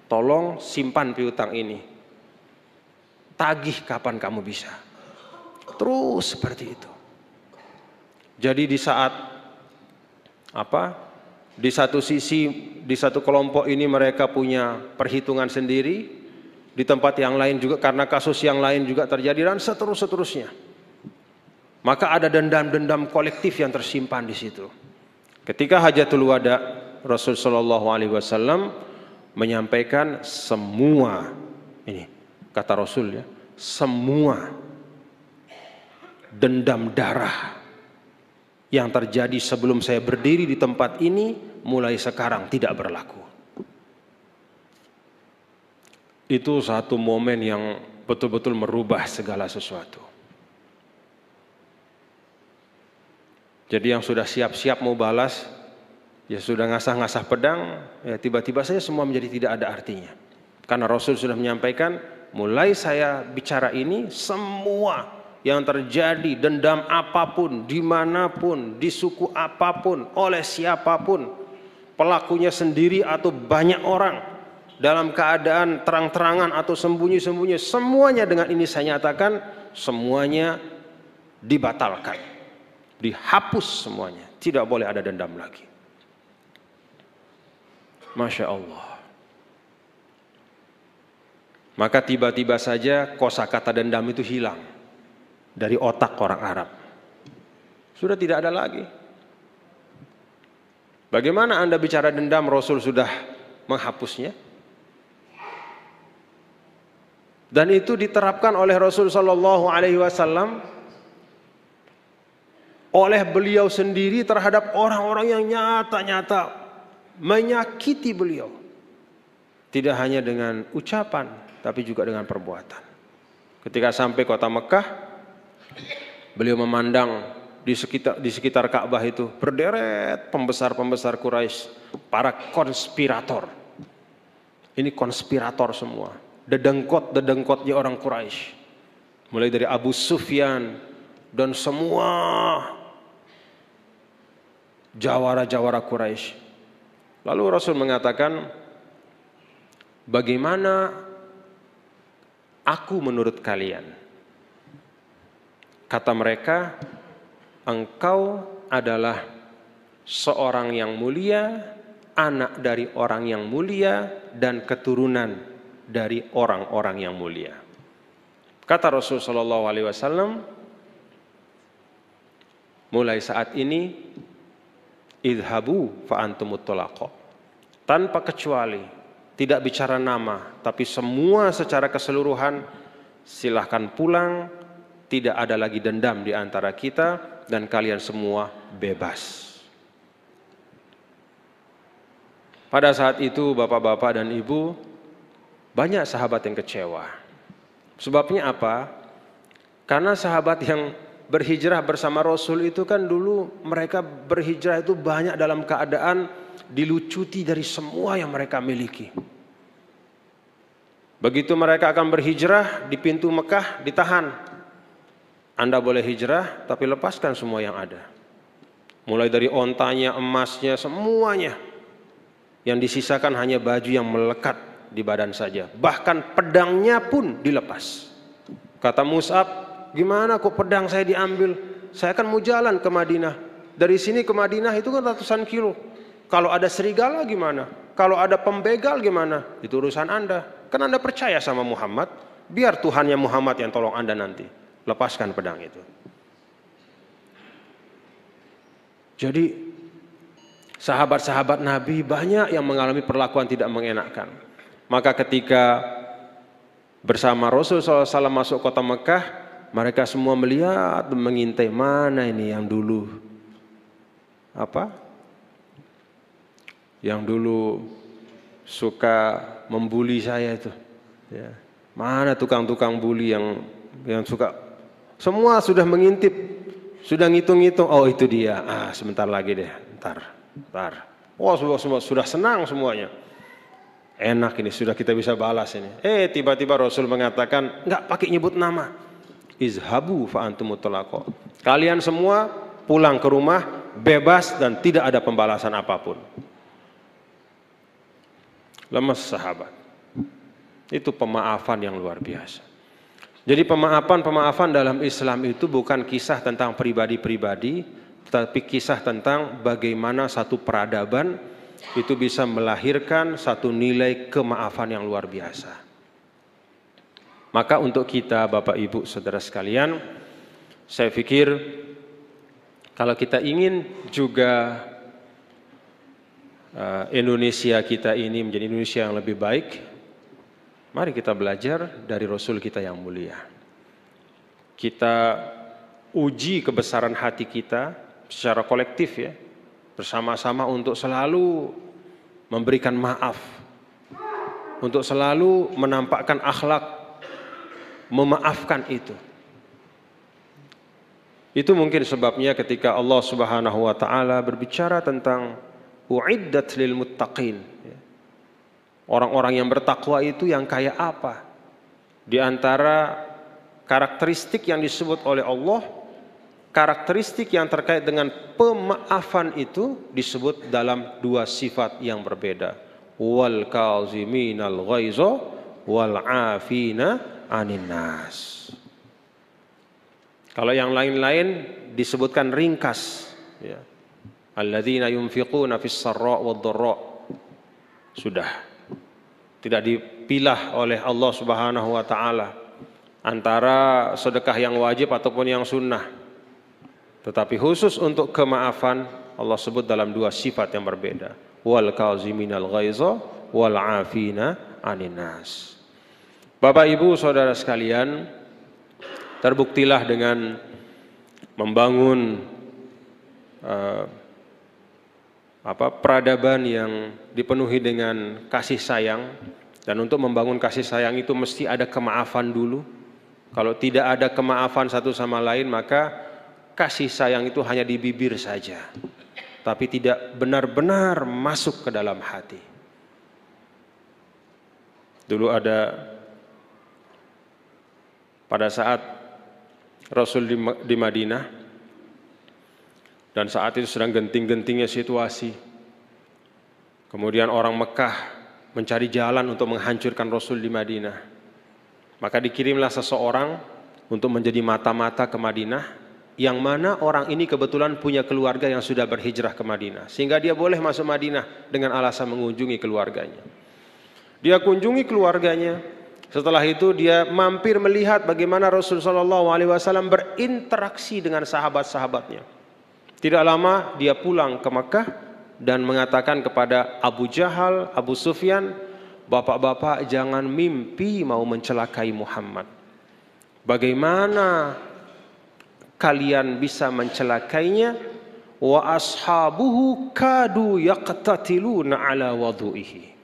tolong simpan piutang ini. Tagih kapan kamu bisa. Terus seperti itu. Jadi di saat di satu sisi, di satu kelompok ini mereka punya perhitungan sendiri. Di tempat yang lain juga karena kasus yang lain juga terjadi dan seterusnya. Maka ada dendam-dendam kolektif yang tersimpan di situ. Ketika Hajjatul Wada, Rasul Shallallahu Alaihi Wasallam menyampaikan semua ini, kata Rasul ya, semua dendam darah yang terjadi sebelum saya berdiri di tempat ini mulai sekarang tidak berlaku. Itu satu momen yang betul-betul merubah segala sesuatu. Jadi yang sudah siap-siap mau balas, ya sudah ngasah-ngasah pedang, ya tiba-tiba saja semua menjadi tidak ada artinya. Karena Rasul sudah menyampaikan, mulai saya bicara ini, semua yang terjadi, dendam apapun, dimanapun, di suku apapun, oleh siapapun, pelakunya sendiri atau banyak orang, dalam keadaan terang-terangan atau sembunyi-sembunyi, semuanya dengan ini saya nyatakan, semuanya dibatalkan, dihapus semuanya, tidak boleh ada dendam lagi. Masya Allah. Maka tiba-tiba saja kosakata dendam itu hilang dari otak orang Arab. Sudah tidak ada lagi. Bagaimana Anda bicara dendam, Rasul sudah menghapusnya? Dan itu diterapkan oleh Rasul Shallallahu Alaihi Wasallam oleh beliau sendiri terhadap orang-orang yang nyata-nyata menyakiti beliau. Tidak hanya dengan ucapan, tapi juga dengan perbuatan. Ketika sampai kota Mekah, beliau memandang di sekitar Ka'bah itu berderet pembesar-pembesar Quraisy, para konspirator. Ini konspirator semua. Dedengkot-dedengkotnya orang Quraisy, mulai dari Abu Sufyan dan semua jawara-jawara Quraisy. Lalu Rasul mengatakan, bagaimana aku menurut kalian? Kata mereka, engkau adalah seorang yang mulia, anak dari orang yang mulia, dan keturunan dari orang-orang yang mulia. Kata Rasul sallallahu alaihi wasallam, mulai saat ini idhabu fa antumut tulaqa. Tanpa kecuali, tidak bicara nama, tapi semua secara keseluruhan, silahkan pulang, tidak ada lagi dendam di antara kita dan kalian semua bebas. Pada saat itu bapak-bapak dan ibu, banyak sahabat yang kecewa. Sebabnya apa? Karena sahabat yang berhijrah bersama Rasul itu kan dulu mereka berhijrah itu banyak dalam keadaan dilucuti dari semua yang mereka miliki. Begitu mereka akan berhijrah di pintu Mekah ditahan. Anda boleh hijrah tapi lepaskan semua yang ada. Mulai dari ontanya, emasnya, semuanya. Yang disisakan hanya baju yang melekat di badan saja. Bahkan pedangnya pun dilepas. Kata Mus'ab, gimana kok pedang saya diambil? Saya kan mau jalan ke Madinah. Dari sini ke Madinah itu kan ratusan kilo. Kalau ada serigala gimana? Kalau ada pembegal gimana? Itu urusan Anda. Kan Anda percaya sama Muhammad, biar Tuhannya Muhammad yang tolong Anda nanti. Lepaskan pedang itu. Jadi sahabat-sahabat Nabi banyak yang mengalami perlakuan tidak mengenakan. Maka ketika bersama Rasul SAW masuk kota Mekah, mereka semua melihat dan mengintai, mana ini yang dulu yang dulu suka membuli saya itu, ya. Mana tukang-tukang bully yang suka, semua sudah mengintip, sudah ngitung-ngitung, oh itu dia, sebentar lagi deh, ntar. Oh sudah senang semuanya, enak ini sudah kita bisa balas ini. Tiba-tiba Rasul mengatakan, nggak pakai nyebut nama, izhabu fa antumut tulaqa. Kalian semua pulang ke rumah bebas dan tidak ada pembalasan apapun. Lemas sahabat. Itu pemaafan yang luar biasa. Jadi pemaafan dalam Islam itu bukan kisah tentang pribadi-pribadi, tetapi kisah tentang bagaimana satu peradaban itu bisa melahirkan satu nilai kemaafan yang luar biasa. Maka untuk kita Bapak Ibu Saudara sekalian, saya pikir kalau kita ingin juga Indonesia kita ini menjadi Indonesia yang lebih baik, mari kita belajar dari Rasul kita yang mulia. Kita uji kebesaran hati kita secara kolektif ya, bersama-sama untuk selalu memberikan maaf, untuk selalu menampakkan akhlak memaafkan itu. Itu mungkin sebabnya ketika Allah Subhanahu wa taala berbicara tentang uiddat lil muttaqin. Orang-orang yang bertakwa itu yang kayak apa? Di antara karakteristik yang disebut oleh Allah, karakteristik yang terkait dengan pemaafan itu disebut dalam dua sifat yang berbeda. Wal kaziminal ghaiza wal afina anin nas. Kalau yang lain-lain disebutkan ringkas, ya. Alladzina yunfiquna fis sarra wad dharra. Sudah tidak dipilah oleh Allah Subhanahu wa taala antara sedekah yang wajib ataupun yang sunnah. Tetapi khusus untuk kemaafan Allah sebut dalam dua sifat yang berbeda. Wal kaziminal ghaiza wal afina anin nas. Bapak Ibu Saudara sekalian, terbuktilah dengan membangun peradaban yang dipenuhi dengan kasih sayang, dan untuk membangun kasih sayang itu mesti ada kemaafan dulu. Kalau tidak ada kemaafan satu sama lain, maka kasih sayang itu hanya di bibir saja, tapi tidak benar-benar masuk ke dalam hati. Dulu ada pada saat Rasul di Madinah, dan saat itu sedang genting-gentingnya situasi. Kemudian orang Mekah mencari jalan untuk menghancurkan Rasul di Madinah. Maka dikirimlah seseorang untuk menjadi mata-mata ke Madinah, yang mana orang ini kebetulan punya keluarga yang sudah berhijrah ke Madinah, sehingga dia boleh masuk Madinah dengan alasan mengunjungi keluarganya. Dia kunjungi keluarganya, Setelah itu dia mampir melihat bagaimana Rasulullah SAW berinteraksi dengan sahabat-sahabatnya. Tidak lama dia pulang ke Makkah dan mengatakan kepada Abu Jahal, Abu Sufyan, bapak-bapak jangan mimpi mau mencelakai Muhammad. Bagaimana kalian bisa mencelakainya? Wa ashabuhu kadu yaqtatiluna ala wadu'ihi.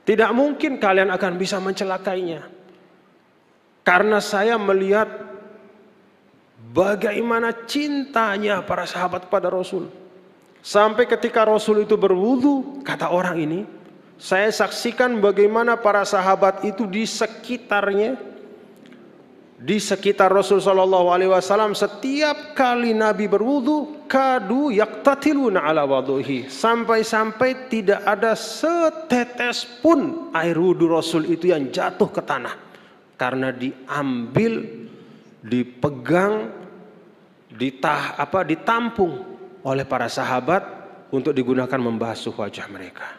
Tidak mungkin kalian akan bisa mencelakainya. Karena saya melihat bagaimana cintanya para sahabat pada Rasul. Sampai ketika Rasul itu berwudu, kata orang ini, saya saksikan bagaimana para sahabat itu di sekitarnya, di sekitar Rasul SAW, setiap kali Nabi berwudu, kadu yaktatiluna ala waduhi, sampai-sampai tidak ada setetes pun air wudu Rasul itu yang jatuh ke tanah, karena diambil, dipegang, ditampung oleh para sahabat untuk digunakan membasuh wajah mereka.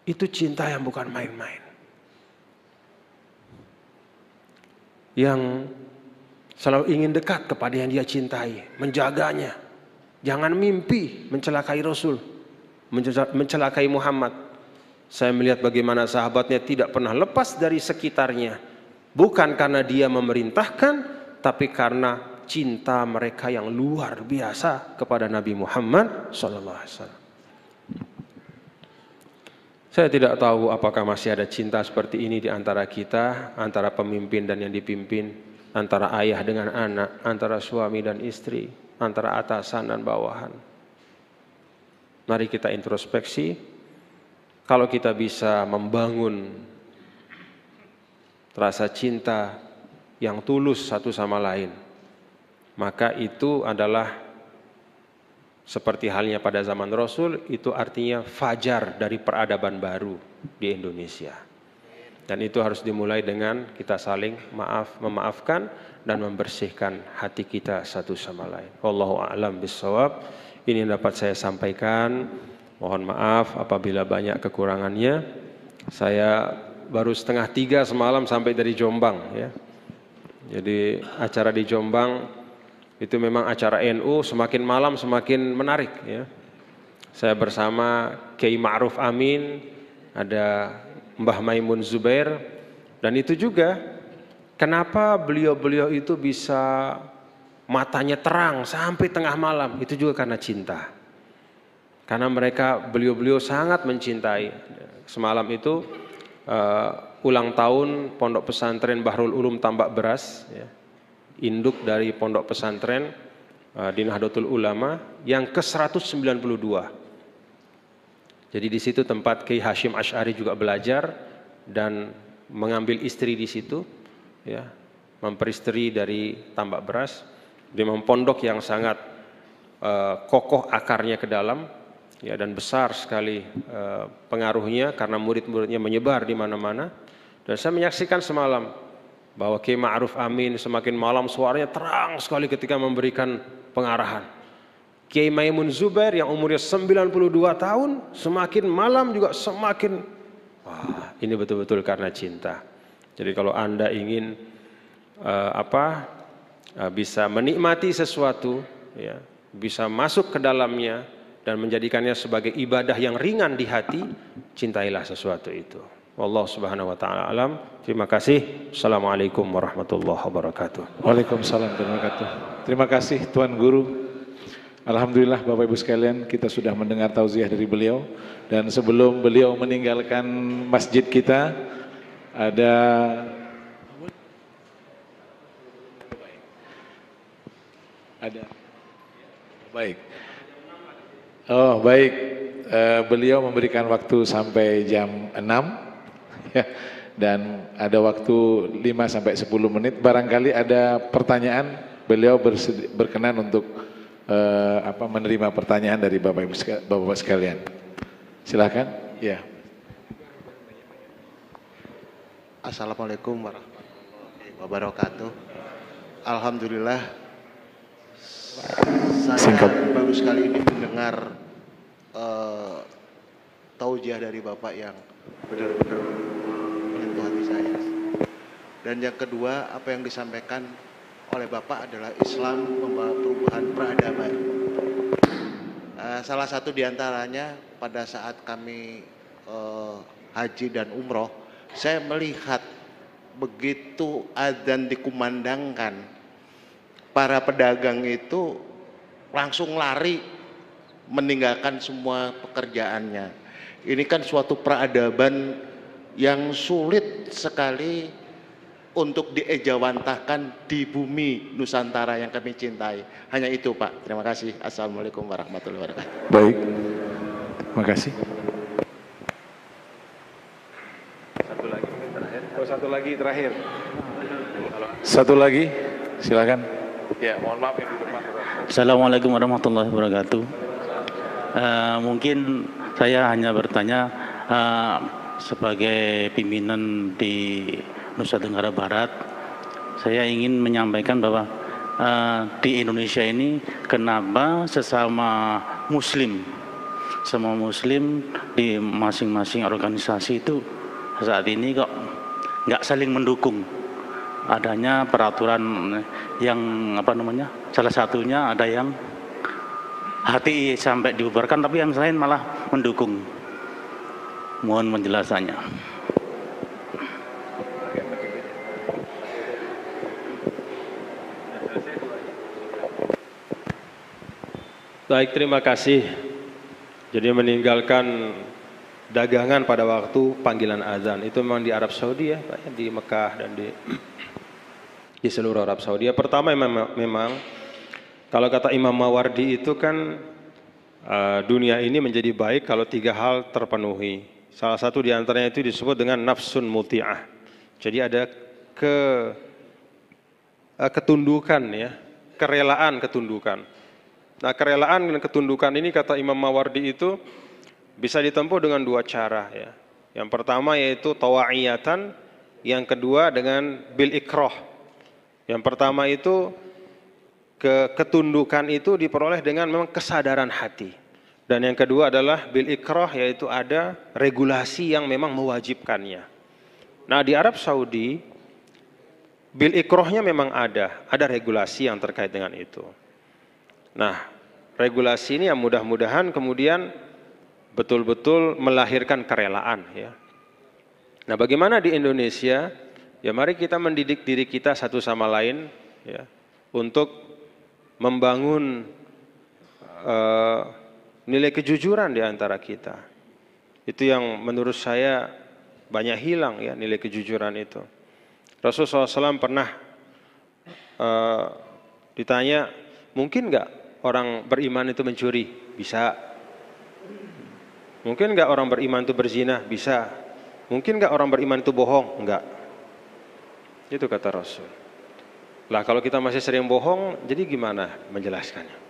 Itu cinta yang bukan main-main, yang selalu ingin dekat kepada yang dia cintai, menjaganya. Jangan mimpi mencelakai Rasul, mencelakai Muhammad. Saya melihat bagaimana sahabatnya tidak pernah lepas dari sekitarnya, bukan karena dia memerintahkan, tapi karena cinta mereka yang luar biasa kepada Nabi Muhammad SAW. Saya tidak tahu apakah masih ada cinta seperti ini di antara kita, antara pemimpin dan yang dipimpin, antara ayah dengan anak, antara suami dan istri, antara atasan dan bawahan. Mari kita introspeksi. Kalau kita bisa membangun rasa cinta yang tulus satu sama lain, maka itu adalah seperti halnya pada zaman Rasul, itu artinya fajar dari peradaban baru di Indonesia. Dan itu harus dimulai dengan kita saling memaafkan dan membersihkan hati kita satu sama lain. Wallahu a'lam bishawab. Ini yang dapat saya sampaikan. Mohon maaf apabila banyak kekurangannya. Saya baru 2:30 semalam sampai dari Jombang, ya. Jadi acara di Jombang itu memang acara NU, semakin malam semakin menarik, ya. Saya bersama Kiai Ma'ruf Amin, ada Mbah Maimun Zubair, dan itu juga kenapa beliau-beliau itu bisa matanya terang sampai tengah malam, itu juga karena cinta. Karena beliau-beliau sangat mencintai. Semalam itu ulang tahun Pondok Pesantren Bahrul Ulum Tambak Beras, ya. Induk dari pondok pesantren di Nahdlatul Ulama yang ke-192. Jadi di situ tempat Kiai Hashim Asy'ari juga belajar dan mengambil istri di situ, ya, memperistri dari Tambak Beras. Dia mempondok yang sangat kokoh akarnya ke dalam, ya, dan besar sekali pengaruhnya karena murid-muridnya menyebar di mana-mana. Dan saya menyaksikan semalam bahwa Kiai Ma'ruf Amin semakin malam suaranya terang sekali ketika memberikan pengarahan. Kiai Maimun Zubair yang umurnya 92 tahun, semakin malam juga semakin, wah, ini betul-betul karena cinta. Jadi kalau Anda ingin bisa menikmati sesuatu, ya, bisa masuk ke dalamnya dan menjadikannya sebagai ibadah yang ringan di hati, cintailah sesuatu itu. Wallahu subhanahu wa ta'ala alam. Terima kasih. Assalamualaikum warahmatullahi wabarakatuh. Waalaikumsalam warahmatullahi wabarakatuh. Terima kasih Tuan Guru. Alhamdulillah Bapak Ibu sekalian, kita sudah mendengar tausiah dari beliau. Dan sebelum beliau meninggalkan masjid kita, ada baik. Oh baik, beliau memberikan waktu sampai jam 6. Ya, dan ada waktu 5 sampai 10 menit. Barangkali ada pertanyaan, beliau berkenan untuk menerima pertanyaan dari Bapak sekalian. Silakan. Ya. Assalamualaikum warahmatullahi wabarakatuh. Alhamdulillah, saya baru sekali ini mendengar tausiah dari Bapak yang benar-benar menyentuh hati saya. Dan yang kedua, apa yang disampaikan oleh Bapak adalah Islam membawa perubahan peradaban. Salah satu diantaranya pada saat kami haji dan umroh, saya melihat begitu adzan dikumandangkan, para pedagang itu langsung lari meninggalkan semua pekerjaannya. Ini kan suatu peradaban yang sulit sekali untuk diejawantahkan di bumi Nusantara yang kami cintai. Hanya itu, Pak. Terima kasih. Assalamualaikum warahmatullahi wabarakatuh. Baik, terima kasih. Satu lagi terakhir. Satu lagi, silakan. Ya, mohon maaf yang di depan. Assalamualaikum warahmatullahi wabarakatuh. Mungkin saya hanya bertanya sebagai pimpinan di Nusa Tenggara Barat, saya ingin menyampaikan bahwa di Indonesia ini kenapa sesama Muslim di masing-masing organisasi itu saat ini kok nggak saling mendukung adanya peraturan yang salah satunya ada yang HTI sampai dibubarkan, tapi yang lain malah mendukung. Mohon penjelasannya. Baik, terima kasih. Jadi meninggalkan dagangan pada waktu panggilan azan itu memang di Arab Saudi ya, Pak, di Mekah dan di seluruh Arab Saudi. Pertama memang kalau kata Imam Mawardi itu kan dunia ini menjadi baik kalau 3 hal terpenuhi. Salah satu di antaranya itu disebut dengan nafsun muti'ah. Jadi ada ketundukan ya, kerelaan ketundukan. Nah, kerelaan dan ketundukan ini kata Imam Mawardi itu bisa ditempuh dengan 2 cara ya. Yang pertama yaitu tawa'iyatan, yang kedua dengan bil ikrah. Yang pertama itu ketundukan itu diperoleh dengan memang kesadaran hati. Dan yang kedua adalah bil ikrah, yaitu ada regulasi yang memang mewajibkannya. Nah, di Arab Saudi bil ikrahnya memang ada regulasi yang terkait dengan itu. Nah, regulasi ini yang mudah-mudahan kemudian betul-betul melahirkan kerelaan ya. Nah, bagaimana di Indonesia? Ya, mari kita mendidik diri kita satu sama lain ya, untuk membangun nilai kejujuran di antara kita. Itu yang menurut saya banyak hilang ya, nilai kejujuran itu. Rasulullah SAW pernah ditanya, mungkin nggak orang beriman itu mencuri? Bisa. Mungkin nggak orang beriman itu berzina? Bisa. Mungkin nggak orang beriman itu bohong? Enggak. Itu kata Rasul. Lah kalau kita masih sering bohong, jadi gimana menjelaskannya?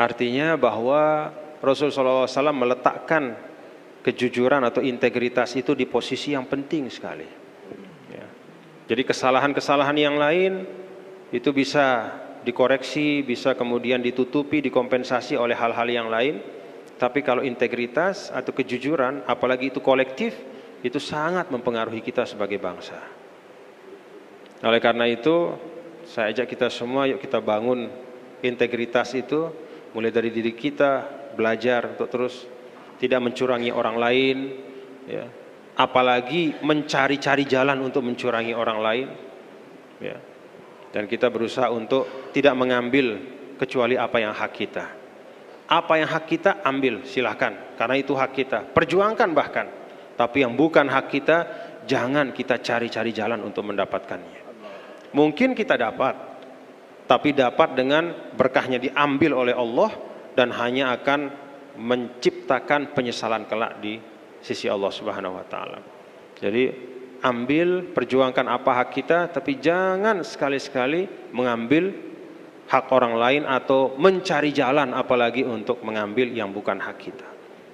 Artinya bahwa Rasulullah SAW meletakkan kejujuran atau integritas itu di posisi yang penting sekali. Ya. Jadi kesalahan-kesalahan yang lain itu bisa dikoreksi, bisa kemudian ditutupi, dikompensasi oleh hal-hal yang lain. Tapi kalau integritas atau kejujuran, apalagi itu kolektif, itu sangat mempengaruhi kita sebagai bangsa. Oleh karena itu, saya ajak kita semua, yuk kita bangun integritas itu, mulai dari diri kita, belajar untuk terus tidak mencurangi orang lain, ya. Apalagi mencari-cari jalan untuk mencurangi orang lain, ya. Dan kita berusaha untuk tidak mengambil kecuali apa yang hak kita. Apa yang hak kita ambil, silahkan, karena itu hak kita. Perjuangkan bahkan, tapi yang bukan hak kita, jangan kita cari-cari jalan untuk mendapatkannya. Mungkin kita dapat, tapi dapat dengan berkahnya diambil oleh Allah dan hanya akan menciptakan penyesalan kelak di sisi Allah Subhanahu wa taala. Jadi ambil, perjuangkan apa hak kita, tapi jangan sekali-sekali mengambil hak orang lain atau mencari jalan apalagi untuk mengambil yang bukan hak kita.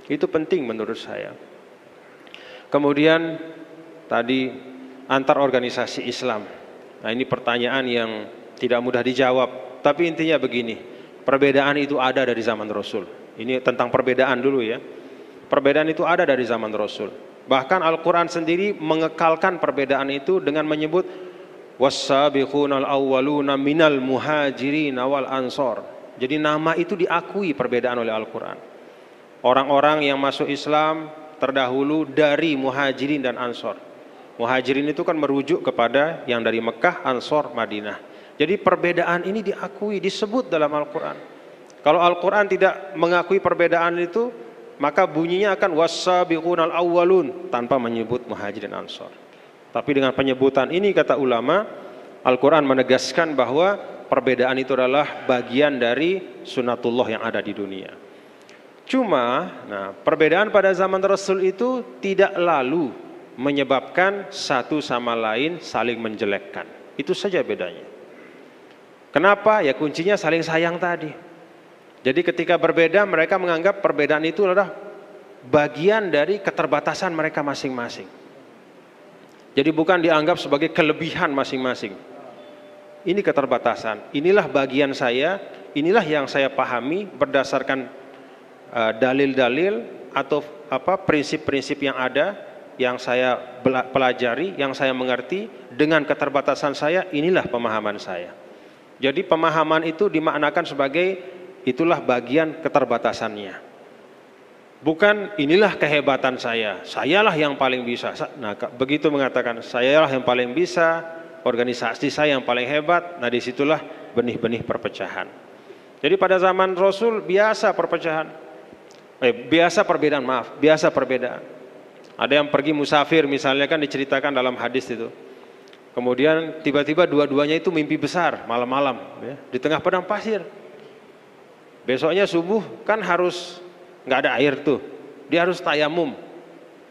Itu penting menurut saya. Kemudian tadi antar organisasi Islam. Nah, ini pertanyaan yang tidak mudah dijawab, tapi intinya begini, perbedaan itu ada dari zaman Rasul. Ini tentang perbedaan dulu ya. Perbedaan itu ada dari zaman Rasul. Bahkan Al-Quran sendiri mengekalkan perbedaan itu dengan menyebut was-sabiqunal awwaluna minal muhajirin wal ansor. Jadi nama itu diakui perbedaan oleh Al-Quran. Orang-orang yang masuk Islam terdahulu dari muhajirin dan ansor. Muhajirin itu kan merujuk kepada yang dari Mekah, Ansor, Madinah. Jadi perbedaan ini diakui, disebut dalam Al-Quran. Kalau Al-Quran tidak mengakui perbedaan itu, maka bunyinya akan was-sabiqunal awwalun tanpa menyebut muhajirin ansor. Tapi dengan penyebutan ini, kata ulama, Al-Quran menegaskan bahwa perbedaan itu adalah bagian dari sunatullah yang ada di dunia. Cuma, perbedaan pada zaman Rasul itu tidak lalu menyebabkan satu sama lain saling menjelekkan. Itu saja bedanya. Kenapa? Ya kuncinya saling sayang tadi. Jadi ketika berbeda, mereka menganggap perbedaan itu adalah bagian dari keterbatasan mereka masing-masing. Jadi bukan dianggap sebagai kelebihan masing-masing. Ini keterbatasan, inilah bagian saya, inilah yang saya pahami berdasarkan dalil-dalil atau prinsip-prinsip yang ada, yang saya pelajari, yang saya mengerti, dengan keterbatasan saya, inilah pemahaman saya. Jadi pemahaman itu dimaknakan sebagai itulah bagian keterbatasannya. Bukan inilah kehebatan saya, sayalah yang paling bisa. Nah, begitu mengatakan sayalah yang paling bisa, organisasi saya yang paling hebat, nah disitulah benih-benih perpecahan. Jadi pada zaman Rasul biasa perpecahan, biasa perbedaan. Ada yang pergi musafir misalnya, kan diceritakan dalam hadis itu. Kemudian tiba-tiba dua-duanya itu mimpi besar malam-malam, ya, di tengah padang pasir. Besoknya subuh kan harus nggak ada air tuh, dia harus tayamum.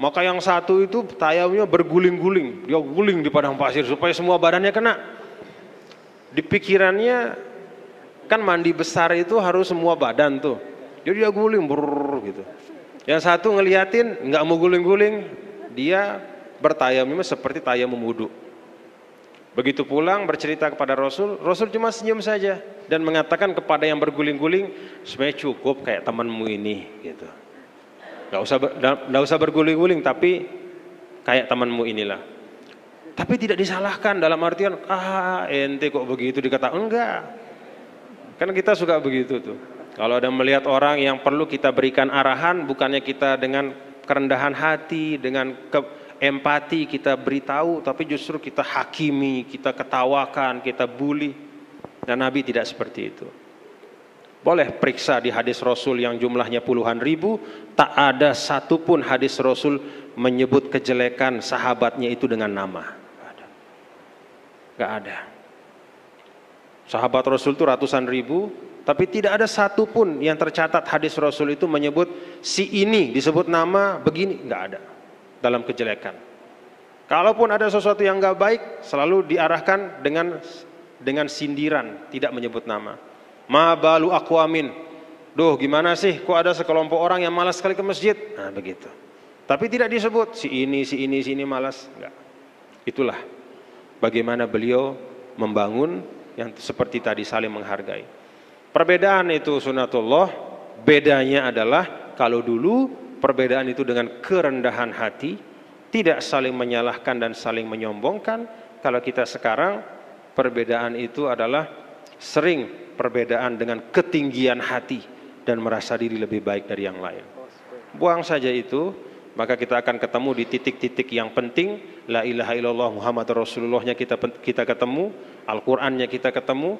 Maka yang satu itu tayamumnya berguling-guling, dia guling di padang pasir supaya semua badannya kena. Di pikirannya kan mandi besar itu harus semua badan tuh, jadi dia guling gitu. Yang satu ngeliatin nggak mau guling-guling, dia bertayamum seperti tayamum wudu. Begitu pulang bercerita kepada Rasul, Rasul cuma senyum saja dan mengatakan kepada yang berguling-guling, sebenarnya cukup kayak temanmu ini, gitu. Nggak usah berguling-guling, tapi kayak temanmu inilah. Tapi tidak disalahkan dalam artian, ente kok begitu dikatakan, enggak. Kan kita suka begitu tuh. Kalau ada melihat orang yang perlu kita berikan arahan, bukannya kita dengan kerendahan hati, dengan empati kita beritahu, tapi justru kita hakimi, kita ketawakan, kita bully. Dan Nabi tidak seperti itu. Boleh periksa di hadis Rasul yang jumlahnya puluhan ribu, tak ada satupun hadis Rasul menyebut kejelekan sahabatnya itu dengan nama. Gak ada. Sahabat Rasul itu ratusan ribu, tapi tidak ada satupun yang tercatat hadis Rasul itu menyebut si ini disebut nama begini, gak ada dalam kejelekan. Kalaupun ada sesuatu yang gak baik, selalu diarahkan dengan sindiran, tidak menyebut nama. Ma balu aqwamin, duh gimana sih kok ada sekelompok orang yang malas sekali ke masjid, nah begitu. Tapi tidak disebut si ini malas, enggak. Itulah bagaimana beliau membangun yang seperti tadi, saling menghargai. Perbedaan itu sunatullah, bedanya adalah kalau dulu perbedaan itu dengan kerendahan hati, tidak saling menyalahkan dan saling menyombongkan. Kalau kita sekarang, perbedaan itu adalah sering perbedaan dengan ketinggian hati dan merasa diri lebih baik dari yang lain. Buang saja itu, maka kita akan ketemu di titik-titik yang penting. La ilaha illallah Muhammad Rasulullahnya kita ketemu, Al-Qur'annya kita ketemu,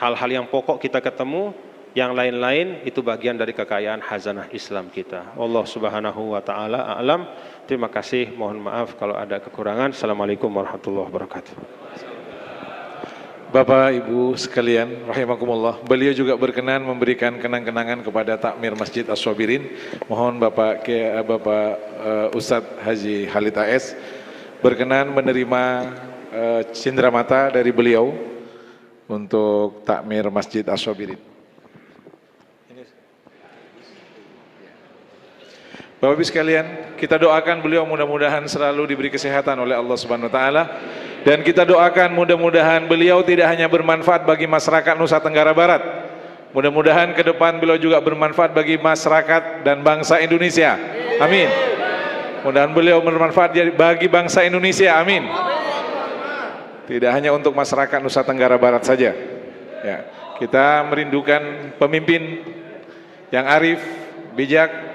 hal-hal yang pokok kita ketemu, yang lain-lain itu bagian dari kekayaan hazanah Islam kita. Allah Subhanahu wa taala a'lam. Terima kasih, mohon maaf kalau ada kekurangan. Assalamualaikum warahmatullahi wabarakatuh. Bapak Ibu sekalian rahimakumullah, beliau juga berkenan memberikan kenang-kenangan kepada takmir Masjid As-Sabirin. Mohon Bapak Ustadz Haji Khalid AS berkenan menerima cindramata dari beliau untuk takmir Masjid As-Sabirin. Bapak Ibu sekalian, kita doakan beliau mudah-mudahan selalu diberi kesehatan oleh Allah Subhanahu wa taala, dan kita doakan mudah-mudahan beliau tidak hanya bermanfaat bagi masyarakat Nusa Tenggara Barat. Mudah-mudahan ke depan beliau juga bermanfaat bagi masyarakat dan bangsa Indonesia. Amin. Mudah-mudahan beliau bermanfaat bagi bangsa Indonesia, amin. Tidak hanya untuk masyarakat Nusa Tenggara Barat saja. Ya, kita merindukan pemimpin yang arif, bijak,